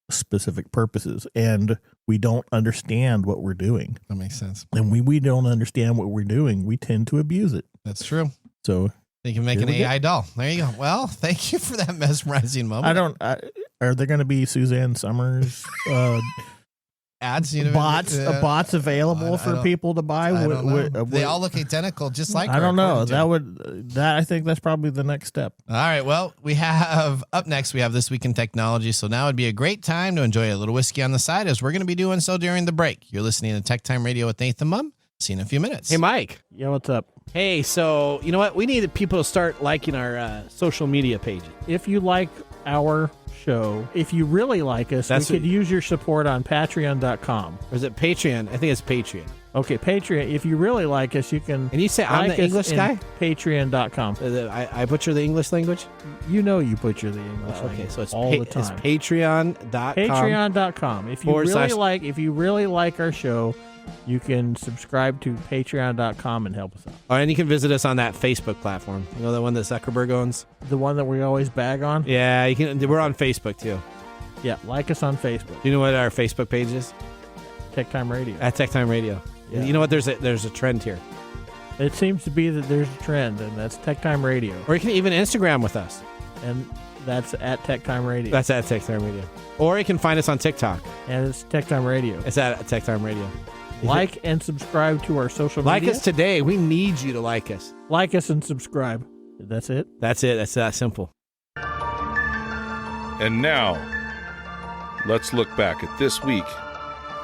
specific purposes, and we don't understand what we're doing. That makes sense. And we don't understand what we're doing, we tend to abuse it. That's true. So they can make an AI doll. There you go. Well, thank you for that mesmerizing moment. Are there going to be Suzanne Somers ads? Bots available for people to buy? They all look identical, just like I don't know. I think that's probably the next step. All right. Well, up next, we have This Week in Technology. So now would be a great time to enjoy a little whiskey on the side, as we're going to be doing so during the break. You're listening to TechTime Radio with Nathan Mumm. See you in a few minutes. Hey, Mike. Yeah, what's up? Hey, so you know what? We need people to start liking our social media pages. If you like our show, if you really like us, we could use your support on patreon.com. Or is it Patreon? I think it's Patreon. Okay, Patreon. If you really like us, you can. And you say I'm the English guy? Patreon.com. I butcher the English language? You butcher the English language. Okay, so it's all the time. It's Patreon.com. Patreon.com. If you really like our show, you can subscribe to patreon.com and help us out. Oh, and you can visit us on that Facebook platform. You know, the one that Zuckerberg owns? The one that we always bag on? Yeah, you can. We're on Facebook, too. Yeah, like us on Facebook. Do you know what our Facebook page is? TechTime Radio. At TechTime Radio. Yeah. You know what? There's a trend here. It seems to be that there's a trend, and that's TechTime Radio. Or you can even Instagram with us. And that's at TechTime Radio. That's at TechTime Radio. Or you can find us on TikTok. And it's TechTime Radio. It's at TechTime Radio. Like and subscribe to our social Like media. us today. We need you to like us. Like us and subscribe. That's it. That's it. That's that simple. And now, let's look back at this week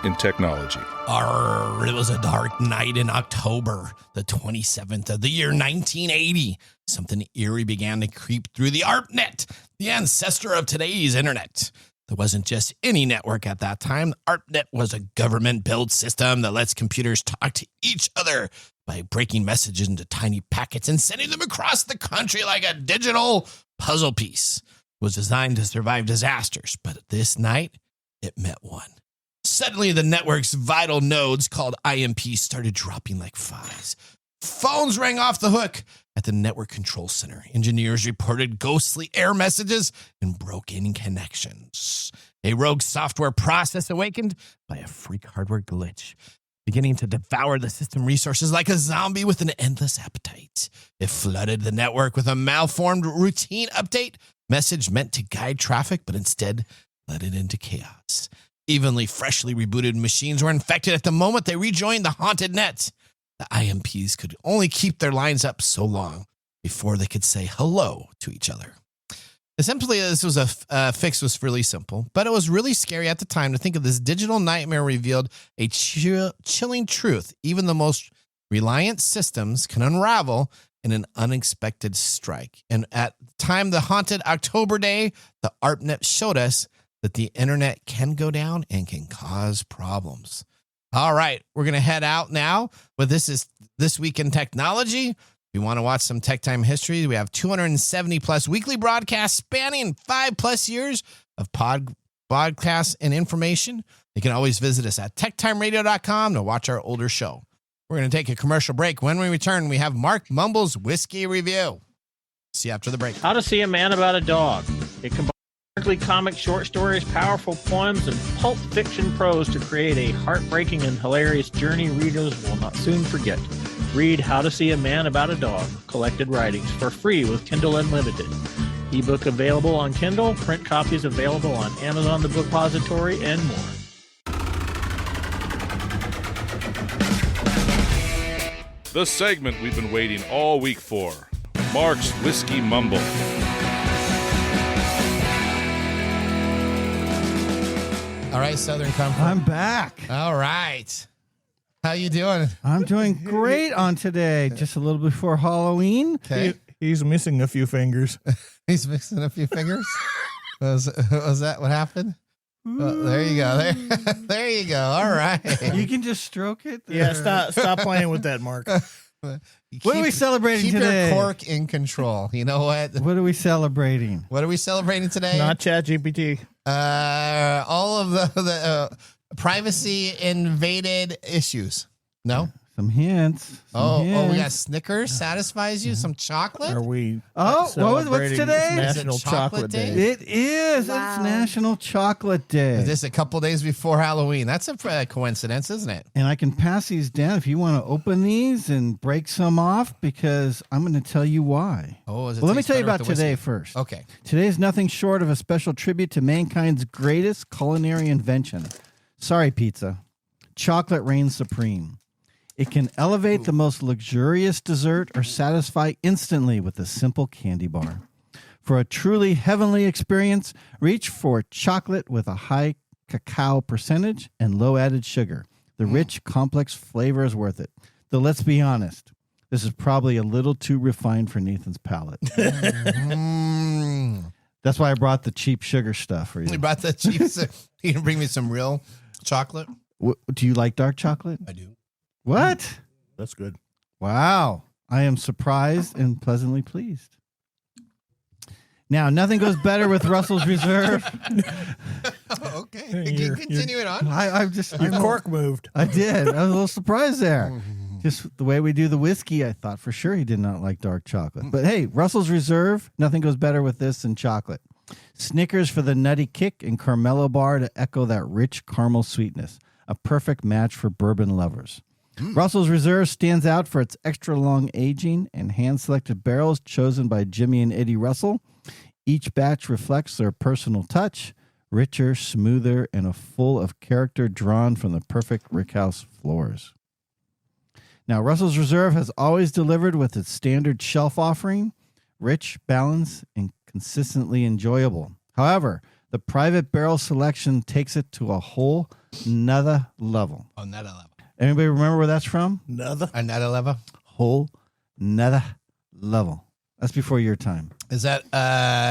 in technology. It was a dark night in October, the 27th of the year 1980. Something eerie began to creep through the ARPANET, the ancestor of today's internet. There wasn't just any network at that time. ARPANET was a government-built system that lets computers talk to each other by breaking messages into tiny packets and sending them across the country like a digital puzzle piece. It was designed to survive disasters, but this night, it met one. Suddenly, the network's vital nodes, called IMPs, started dropping like flies. Phones rang off the hook at the network control center. Engineers reported ghostly error messages and broken connections. A rogue software process awakened by a freak hardware glitch, beginning to devour the system resources like a zombie with an endless appetite. It flooded the network with a malformed routine update message meant to guide traffic, but instead led it into chaos. Evenly freshly rebooted machines were infected at the moment they rejoined the haunted net. The IMPs could only keep their lines up so long before they could say hello to each other. Essentially, this was a fix was really simple, but it was really scary at the time to think of this digital nightmare revealed a chilling truth. Even the most reliant systems can unravel in an unexpected strike. And at the time, the haunted October day, the ARPANET showed us that the internet can go down and can cause problems. All right, we're going to head out now, but this week in technology. If you want to watch some TechTime history, we have 270 plus weekly broadcasts spanning 5+ years of podcasts and information. You can always visit us at techtimeradio.com to watch our older show. We're going to take a commercial break. When we return, we have Mark Mumble's Whiskey Review. See you after the break. How to See a Man About a Dog. It combines comic short stories, powerful poems, and pulp fiction prose to create a heartbreaking and hilarious journey readers will not soon forget. Read How to See a Man About a Dog, collected writings, for free with Kindle Unlimited. Ebook available on Kindle, print copies available on Amazon the Book Depository, and more. The segment we've been waiting all week for. Mark's Whiskey Mumble. All right, Southern Comfort. I'm back. All right. How you doing? I'm doing great on today. Just a little before Halloween. Okay. He's missing a few fingers. He's missing a few fingers. Was that what happened? Well, there you go. There you go. All right. You can just stroke it. Yeah, stop playing with that, Mark. What are we celebrating today? Keep your cork in control. You know what? What are we celebrating? What are we celebrating today? Not ChatGPT. All of the privacy invaded issues. No? Some hints. We got Snickers satisfies you. Some chocolate. Are we? What's today? National Is it Chocolate chocolate Day. day? It is. Wow. It's National Chocolate Day. Is this a couple days before Halloween? That's a coincidence, isn't it? And I can pass these down if you want to open these and break some off, because I'm going to tell you why. Oh, Well, let me tell you about today first. Okay. Today is nothing short of a special tribute to mankind's greatest culinary invention. Sorry, pizza. Chocolate reigns supreme. It can elevate the most luxurious dessert or satisfy instantly with a simple candy bar. For a truly heavenly experience, reach for chocolate with a high cacao percentage and low added sugar. The rich, complex flavor is worth it. Though let's be honest, this is probably a little too refined for Nathan's palate. That's why I brought the cheap sugar stuff for you. You brought the cheap. You can bring me some real chocolate. Do you like dark chocolate? I do. What? That's good. Wow. I am surprised and pleasantly pleased. Now, nothing goes better with Russell's Reserve. Okay. Can you continue it on? Your cork moved. I did. I was a little surprised there. Just the way we do the whiskey, I thought for sure he did not like dark chocolate. But hey, Russell's Reserve, nothing goes better with this than chocolate. Snickers for the nutty kick and Carmelo bar to echo that rich caramel sweetness. A perfect match for bourbon lovers. Russell's Reserve stands out for its extra long aging and hand-selected barrels chosen by Jimmy and Eddie Russell. Each batch reflects their personal touch. richer, smoother, and full of character drawn from the perfect rickhouse floors. Now, Russell's Reserve has always delivered with its standard shelf offering, rich, balanced, and consistently enjoyable. However, the private barrel selection takes it to a whole nother level. Another level. Anybody remember where that's from? Another level. Whole nother level. That's before your time. Is that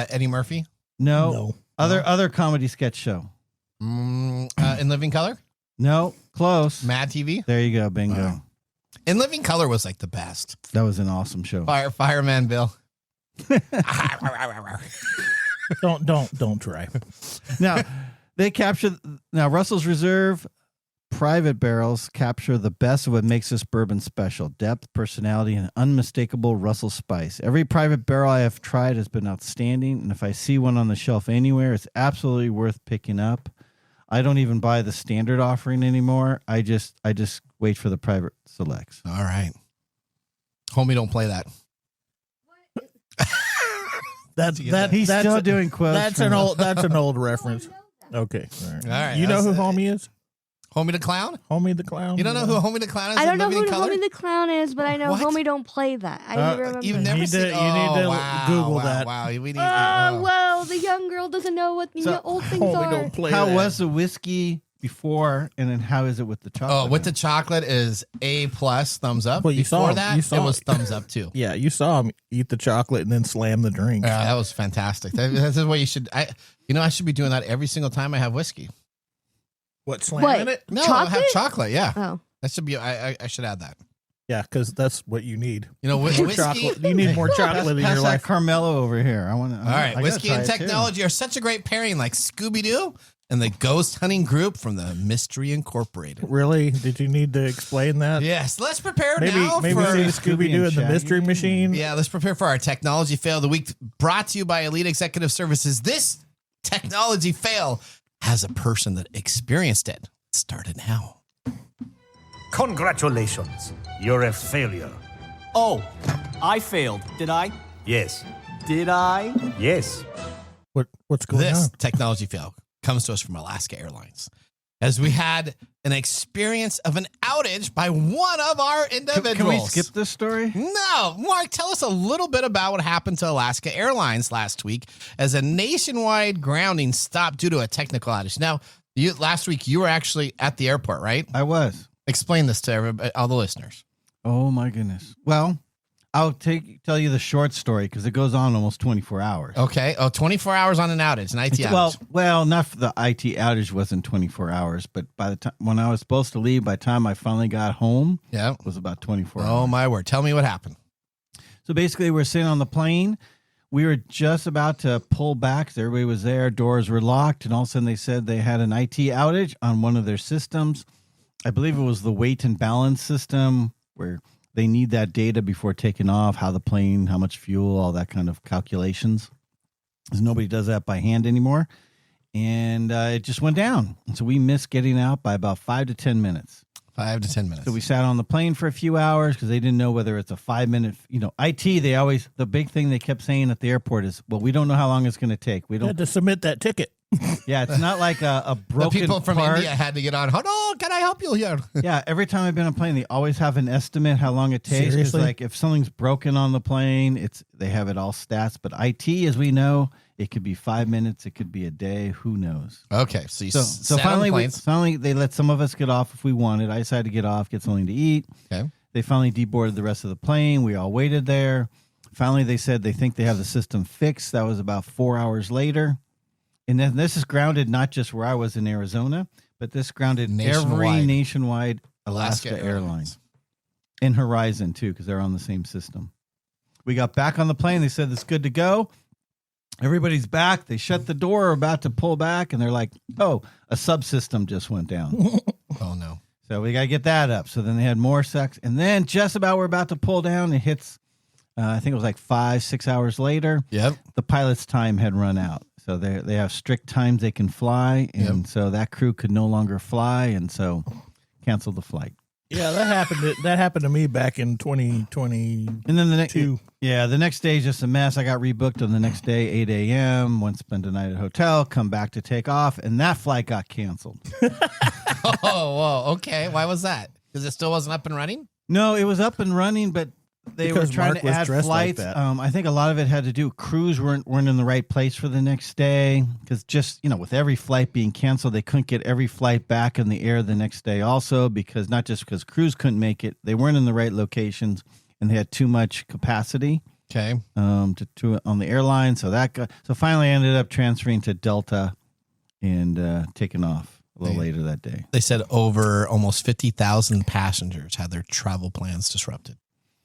Eddie Murphy? No. Other comedy sketch show. In Living Color? No. Close. Mad TV? There you go. Bingo. In Living Color was like the best. That was an awesome show. Fireman Bill. Don't try. Now, Russell's Reserve private barrels capture the best of what makes this bourbon special: depth, personality, and unmistakable Russell spice. Every private barrel I have tried has been outstanding, and if I see one on the shelf anywhere, it's absolutely worth picking up. I don't even buy the standard offering anymore. I just wait for the private selects. All right. Homie, don't play that. He's still doing quotes. That's an old reference. Okay. All right. You know who Homie is? Homie the Clown? Homie the Clown. You don't know who Homie the Clown is? I don't know Living who Color? Homie the Clown is, but I know What? Homie don't play that. I never remember. You've never seen it? You need to Google that. Wow. We need, well, the young girl doesn't know what the old things Homie are. don't play How that. was the whiskey before, and then how is it with the chocolate? with the chocolate is A+, thumbs up. Well, you Before saw him. that, You saw it was it. thumbs up too. Yeah, you saw him eat the chocolate and then slam the drink. That was fantastic. That's what you should. I should be doing that every single time I have whiskey. What, slamming it? No, Chocolate? I have chocolate. Yeah, Oh. that should be. I should add that. Yeah, because that's what you need. You know, More whiskey. chocolate. You need more chocolate in Pass your that life. Carmelo over here. I want to. All right, whiskey and technology are such a great pairing, like Scooby Doo and the ghost hunting group from the Mystery Incorporated. Really? Did you need to explain that? Yes, let's prepare Maybe now see for. Scooby Doo and the Mystery Machine. Yeah, let's prepare for our technology fail of the week, brought to you by Elite Executive Services. This technology fail has a person that experienced it. Start it now. Congratulations. You're a failure. Oh, I failed. Did I? Yes. Did I? Yes. What's going This on? technology fail comes to us from Alaska Airlines, as we had an experience of an outage by one of our individuals. Can we skip this story? No. Mark, tell us a little bit about what happened to Alaska Airlines last week as a nationwide grounding stopped due to a technical outage. Now, last week you were actually at the airport, right? I was. Explain this to everybody, all the listeners. Oh my goodness. Well, I'll tell you the short story because it goes on almost 24 hours. Okay. 24 hours on an outage, an IT outage. Well, not for the IT outage wasn't 24 hours, but by the time when I was supposed to leave, by the time I finally got home, yeah, it was about 24 hours. Oh my word. Tell me what happened. So basically we're sitting on the plane. We were just about to pull back. Everybody was there. Doors were locked. And all of a sudden they said they had an IT outage on one of their systems. I believe it was the weight and balance system where they need that data before taking off, how the plane, how much fuel, all that kind of calculations. Because nobody does that by hand anymore. And it just went down. And so we missed getting out by about 5 to 10 minutes. 5 to 10 minutes. So we sat on the plane for a few hours because they didn't know whether it's a 5-minute, IT, the big thing they kept saying at the airport is, well, we don't know how long it's going to take. We You don't. had to submit that ticket. Yeah, it's not like a broken The people from part. India had to get on. Hold on, can I help you here? Yeah, every time I've been on a plane, they always have an estimate how long it takes. 'Cause, Seriously? like if something's broken on the plane, they have it all stats. But IT, as we know, it could be 5 minutes, it could be a day. Who knows? Okay, so you So sat finally, on the planes. finally they let some of us get off if we wanted. I decided to get off, get something to eat. Okay. They finally deboarded the rest of the plane. We all waited there. Finally, they said they think they have the system fixed. That was about 4 hours later. And then this is grounded not just where I was in Arizona, but this grounded every nationwide Alaska Airlines. And Horizon, too, because they're on the same system. We got back on the plane. They said it's good to go. Everybody's back. They shut the door, about to pull back, and they're like, oh, a subsystem just went down. Oh, no. So we got to get that up. So then they had more sex. And then just about we're about to pull down, it hits, I think it was like 5-6 hours later. Yep. The pilot's time had run out. So they have strict times they can fly. And so that crew could no longer fly. And so canceled the flight. Yeah, that happened to me back in 2020. And then the next day is just a mess. I got rebooked on the next day, 8 a.m. Went to spend a night at a hotel, come back to take off, and that flight got canceled. Oh, whoa. Okay. Why was that? Because it still wasn't up and running? No, it was up and running, but they were trying to add flights. Like I think a lot of it had to do crews weren't in the right place for the next day because just, with every flight being canceled, they couldn't get every flight back in the air the next day also because not just because crews couldn't make it, they weren't in the right locations and they had too much capacity. Okay. To on the airline. So finally I ended up transferring to Delta and taking off a little later that day. They said over almost 50,000 passengers had their travel plans disrupted.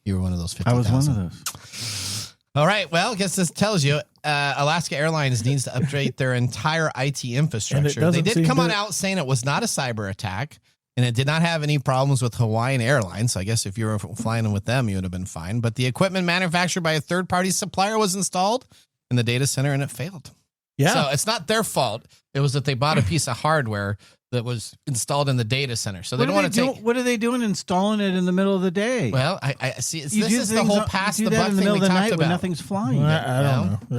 You were one of those 50,000. I was one of those. All right. Well, I guess this tells you Alaska Airlines needs to update their entire IT infrastructure. They did come out saying it was not a cyber attack and it did not have any problems with Hawaiian Airlines. So I guess if you were flying with them, you would have been fine. But the equipment manufactured by a third-party supplier was installed in the data center and it failed. Yeah. So it's not their fault. It was that they bought a piece of hardware that was installed in the data center. So they don't want to take. What are they doing installing it in the middle of the day? Well, I see. This is the whole pass the buck in the thing middle we of the talked night about. when nothing's flying. I don't know.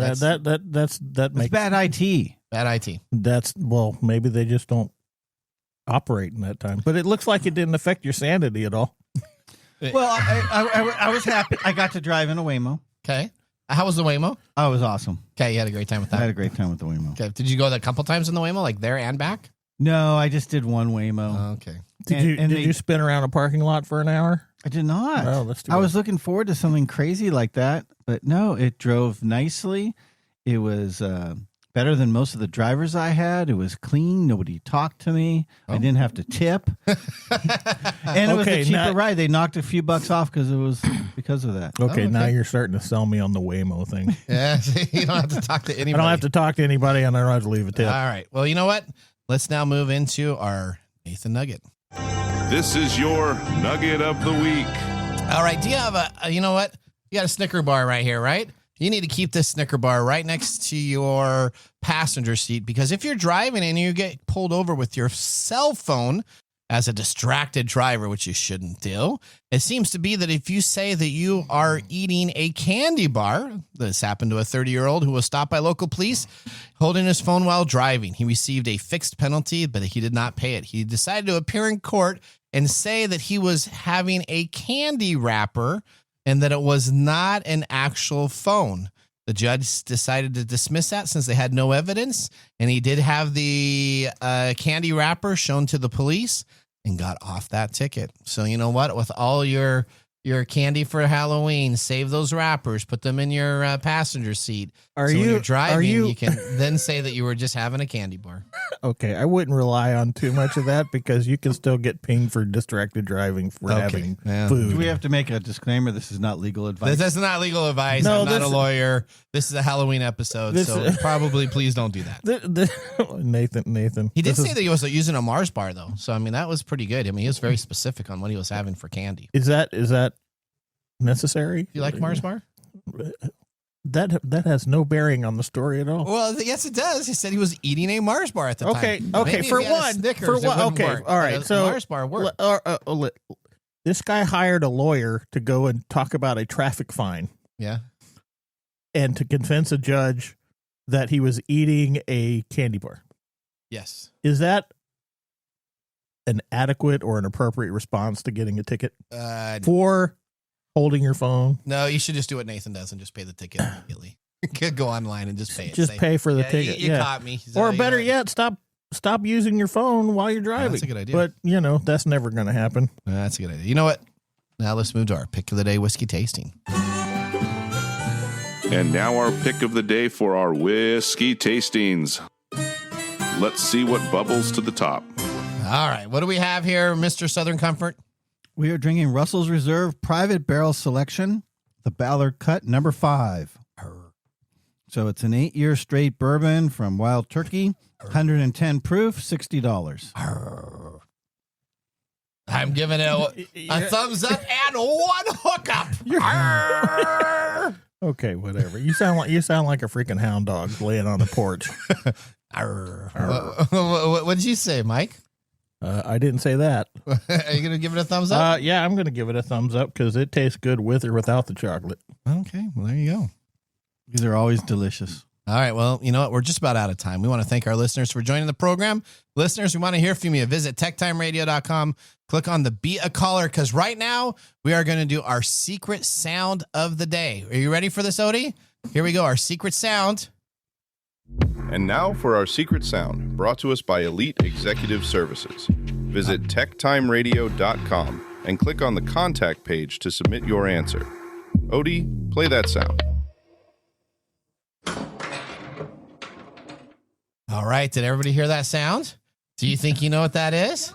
That makes bad IT. Bad IT. Well, maybe they just don't operate in that time. But it looks like it didn't affect your sanity at all. Well, I was happy. I got to drive in a Waymo. Okay. How was the Waymo? Oh, it was awesome. Okay, you had a great time with that. I had a great time with the Waymo. Okay. Did you go a couple times in the Waymo, like there and back? No, I just did one Waymo. Okay. Did you spin around a parking lot for an hour? I did not. Oh, that's too I bad. was looking forward to something crazy like that, but no, it drove nicely. It was better than most of the drivers I had. It was clean. Nobody talked to me. I didn't have to tip. And it was a cheaper ride. They knocked a few bucks off because of that. Okay, now you're starting to sell me on the Waymo thing. Yeah, you don't have to talk to anybody. I don't have to talk to anybody, and I don't have to leave a tip. All right. Well, you know what? Let's now move into our Nathan Nugget. This is your Nugget of the Week. All right. Do you have you know what? You got a Snicker bar right here, right? You need to keep this Snicker bar right next to your passenger seat because if you're driving and you get pulled over with your cell phone as a distracted driver, which you shouldn't do, it seems to be that if you say that you are eating a candy bar, this happened to a 30-year-old who was stopped by local police holding his phone while driving. He received a fixed penalty, but he did not pay it. He decided to appear in court and say that he was having a candy wrapper and that it was not an actual phone. The judge decided to dismiss that since they had no evidence, and he did have the candy wrapper shown to the police and got off that ticket. So you know what? With all your candy for Halloween, save those wrappers, put them in your passenger seat. When you're driving, you can then say that you were just having a candy bar. Okay, I wouldn't rely on too much of that because you can still get pinged for distracted driving for having food. Do we have to make a disclaimer? This is not legal advice. This is not legal advice. No, I'm not a lawyer. This is a Halloween episode, so probably please don't do that. Nathan. He did say that he was using a Mars bar, though. So, I mean, that was pretty good. I mean, he was very specific on what he was having for candy. Is that necessary? You like Mars bar? That has no bearing on the story at all. Well, yes, it does. He said he was eating a Mars bar at the time. Okay. Maybe For if he had a one, Snickers, it wouldn't work, all right. but a So Mars bar worked. This guy hired a lawyer to go and talk about a traffic fine. Yeah. And to convince a judge that he was eating a candy bar. Yes. Is that an adequate or an appropriate response to getting a ticket for holding your phone? No, you should just do what Nathan does and just pay the ticket immediately. Go online and just pay it. Just pay for the ticket. You caught me. Or better yet, stop using your phone while you're driving. That's a good idea. But, that's never going to happen. That's a good idea. You know what? Now let's move to our pick of the day whiskey tasting. And now our pick of the day for our whiskey tastings. Let's see what bubbles to the top. All right. What do we have here, Mr. Southern Comfort? We are drinking Russell's Reserve Private Barrel Selection, the Ballard Cut number 5. So it's an 8-year straight bourbon from Wild Turkey, 110 proof, $60. I'm giving it a thumbs up and one hookup. Okay, whatever. You sound like a freaking hound dog laying on the porch. What did you say, Mike? I didn't say that. Are you going to give it a thumbs up? Yeah, I'm going to give it a thumbs up because it tastes good with or without the chocolate. Okay, well, there you go. These are always delicious. All right, well, you know what? We're just about out of time. We want to thank our listeners for joining the program. Listeners, we want to hear from you. Visit techtimeradio.com. Click on the Be a Caller, because right now we are going to do our secret sound of the day. Are you ready for this, Odie? Here we go, our secret sound. And now for our secret sound, brought to us by Elite Executive Services. Visit techtimeradio.com and click on the contact page to submit your answer. Odie, play that sound. All right, did everybody hear that sound? Do you think you know what that is?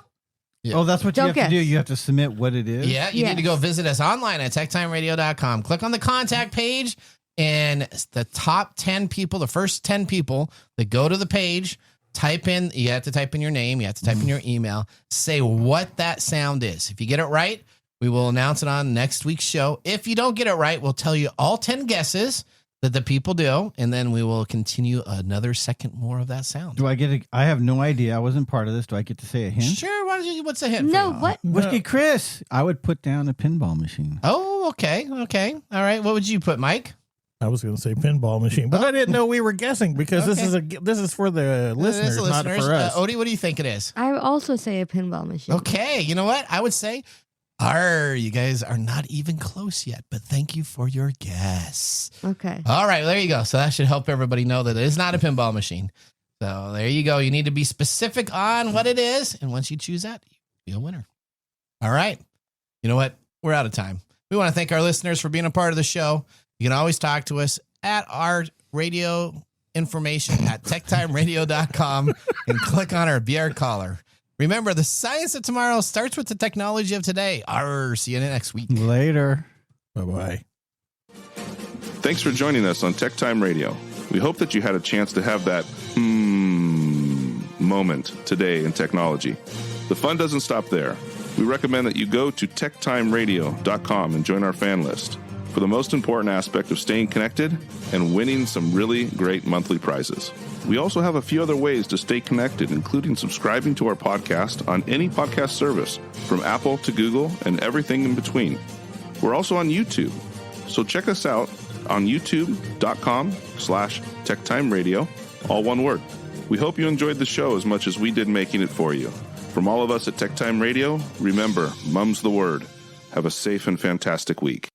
Yeah. Oh, that's what you have to do. You have to submit what it is. Yeah, you need to go visit us online at techtimeradio.com. Click on the contact page, and the top 10 people, the first 10 people that go to the page, you have to type in your name, you have to type in your email, say what that sound is. If you get it right, we will announce it on next week's show. If you don't get it right, we'll tell you all 10 guesses that the people do, and then we will continue another second more of that sound. Do I get I have no idea. I wasn't part of this. Do I get to say a hint? Sure. What's a hint? No, for you? what? Whiskey Chris. I would put down a pinball machine. Oh, okay. All right. What would you put, Mike? I was going to say pinball machine, but I didn't know we were guessing because this is for the listeners, not for us. Odie, what do you think it is? I would also say a pinball machine. Okay. You know what? I would say, you guys are not even close yet, but thank you for your guess. Okay. All right. Well, there you go. So that should help everybody know that it is not a pinball machine. So there you go. You need to be specific on what it is. And once you choose that, you're a winner. All right. You know what? We're out of time. We want to thank our listeners for being a part of the show. You can always talk to us at our radio information at techtimeradio.com and click on our Be Our Caller. Remember, the science of tomorrow starts with the technology of today. See you next week. Later. Bye-bye. Thanks for joining us on Tech Time Radio. We hope that you had a chance to have that moment today in technology. The fun doesn't stop there. We recommend that you go to techtimeradio.com and join our fan list for the most important aspect of staying connected and winning some really great monthly prizes. We also have a few other ways to stay connected, including subscribing to our podcast on any podcast service, from Apple to Google and everything in between. We're also on YouTube, so check us out on youtube.com/techtimeradio, all one word. We hope you enjoyed the show as much as we did making it for you. From all of us at Tech Time Radio, remember, Mumm's the word. Have a safe and fantastic week.